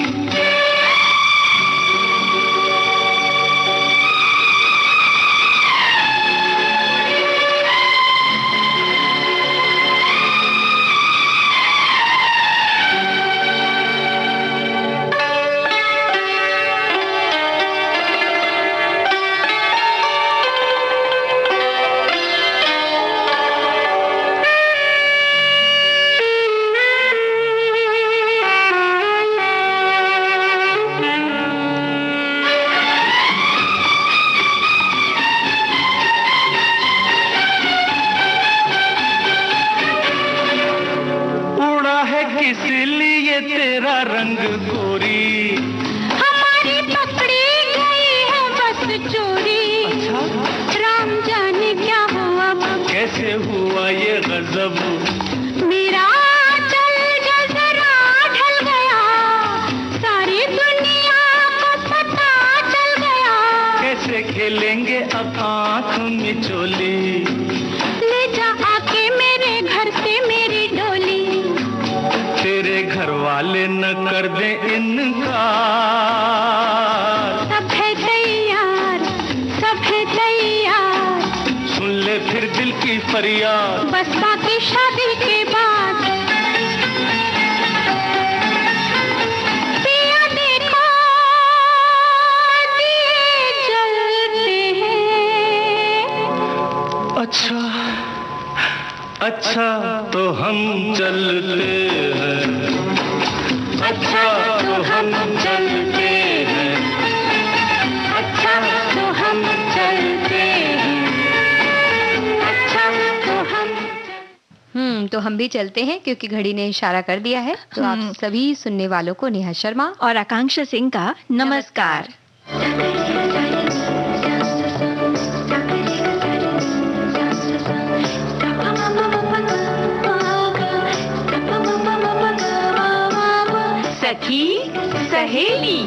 Speaker 3: इसलिए तेरा रंग गोरी,
Speaker 4: हमारी पकड़ी गई है बस चोरी।
Speaker 3: अच्छा?
Speaker 4: राम जाने क्या हुआ,
Speaker 3: कैसे हुआ ये गजब?
Speaker 4: मेरा चल जो जरा ढल गया, सारी दुनिया को पता चल गया।
Speaker 3: कैसे खेलेंगे अब आँख मिचोली?
Speaker 4: ले जा आके मेरे घर से मेरी डोली,
Speaker 3: तेरे घर वाले न कर दे इनकार।
Speaker 4: सब है तैयार, सब है तैयार,
Speaker 3: सुन ले फिर दिल की फरियाद,
Speaker 4: बस बाकी शादी के बाद। पिया देखो दिए जलते हैं।
Speaker 3: अच्छा अच्छा तो हम चलते हैं, अच्छा तो हम चलते हैं,
Speaker 4: अच्छा तो हम चलते हैं, अच्छा तो हम।
Speaker 2: तो हम भी चलते हैं क्योंकि घड़ी ने इशारा कर दिया है। तो आप सभी सुनने वालों को नेहा शर्मा
Speaker 1: और आकांक्षा सिंह का नमस्कार।
Speaker 2: सखी सहेली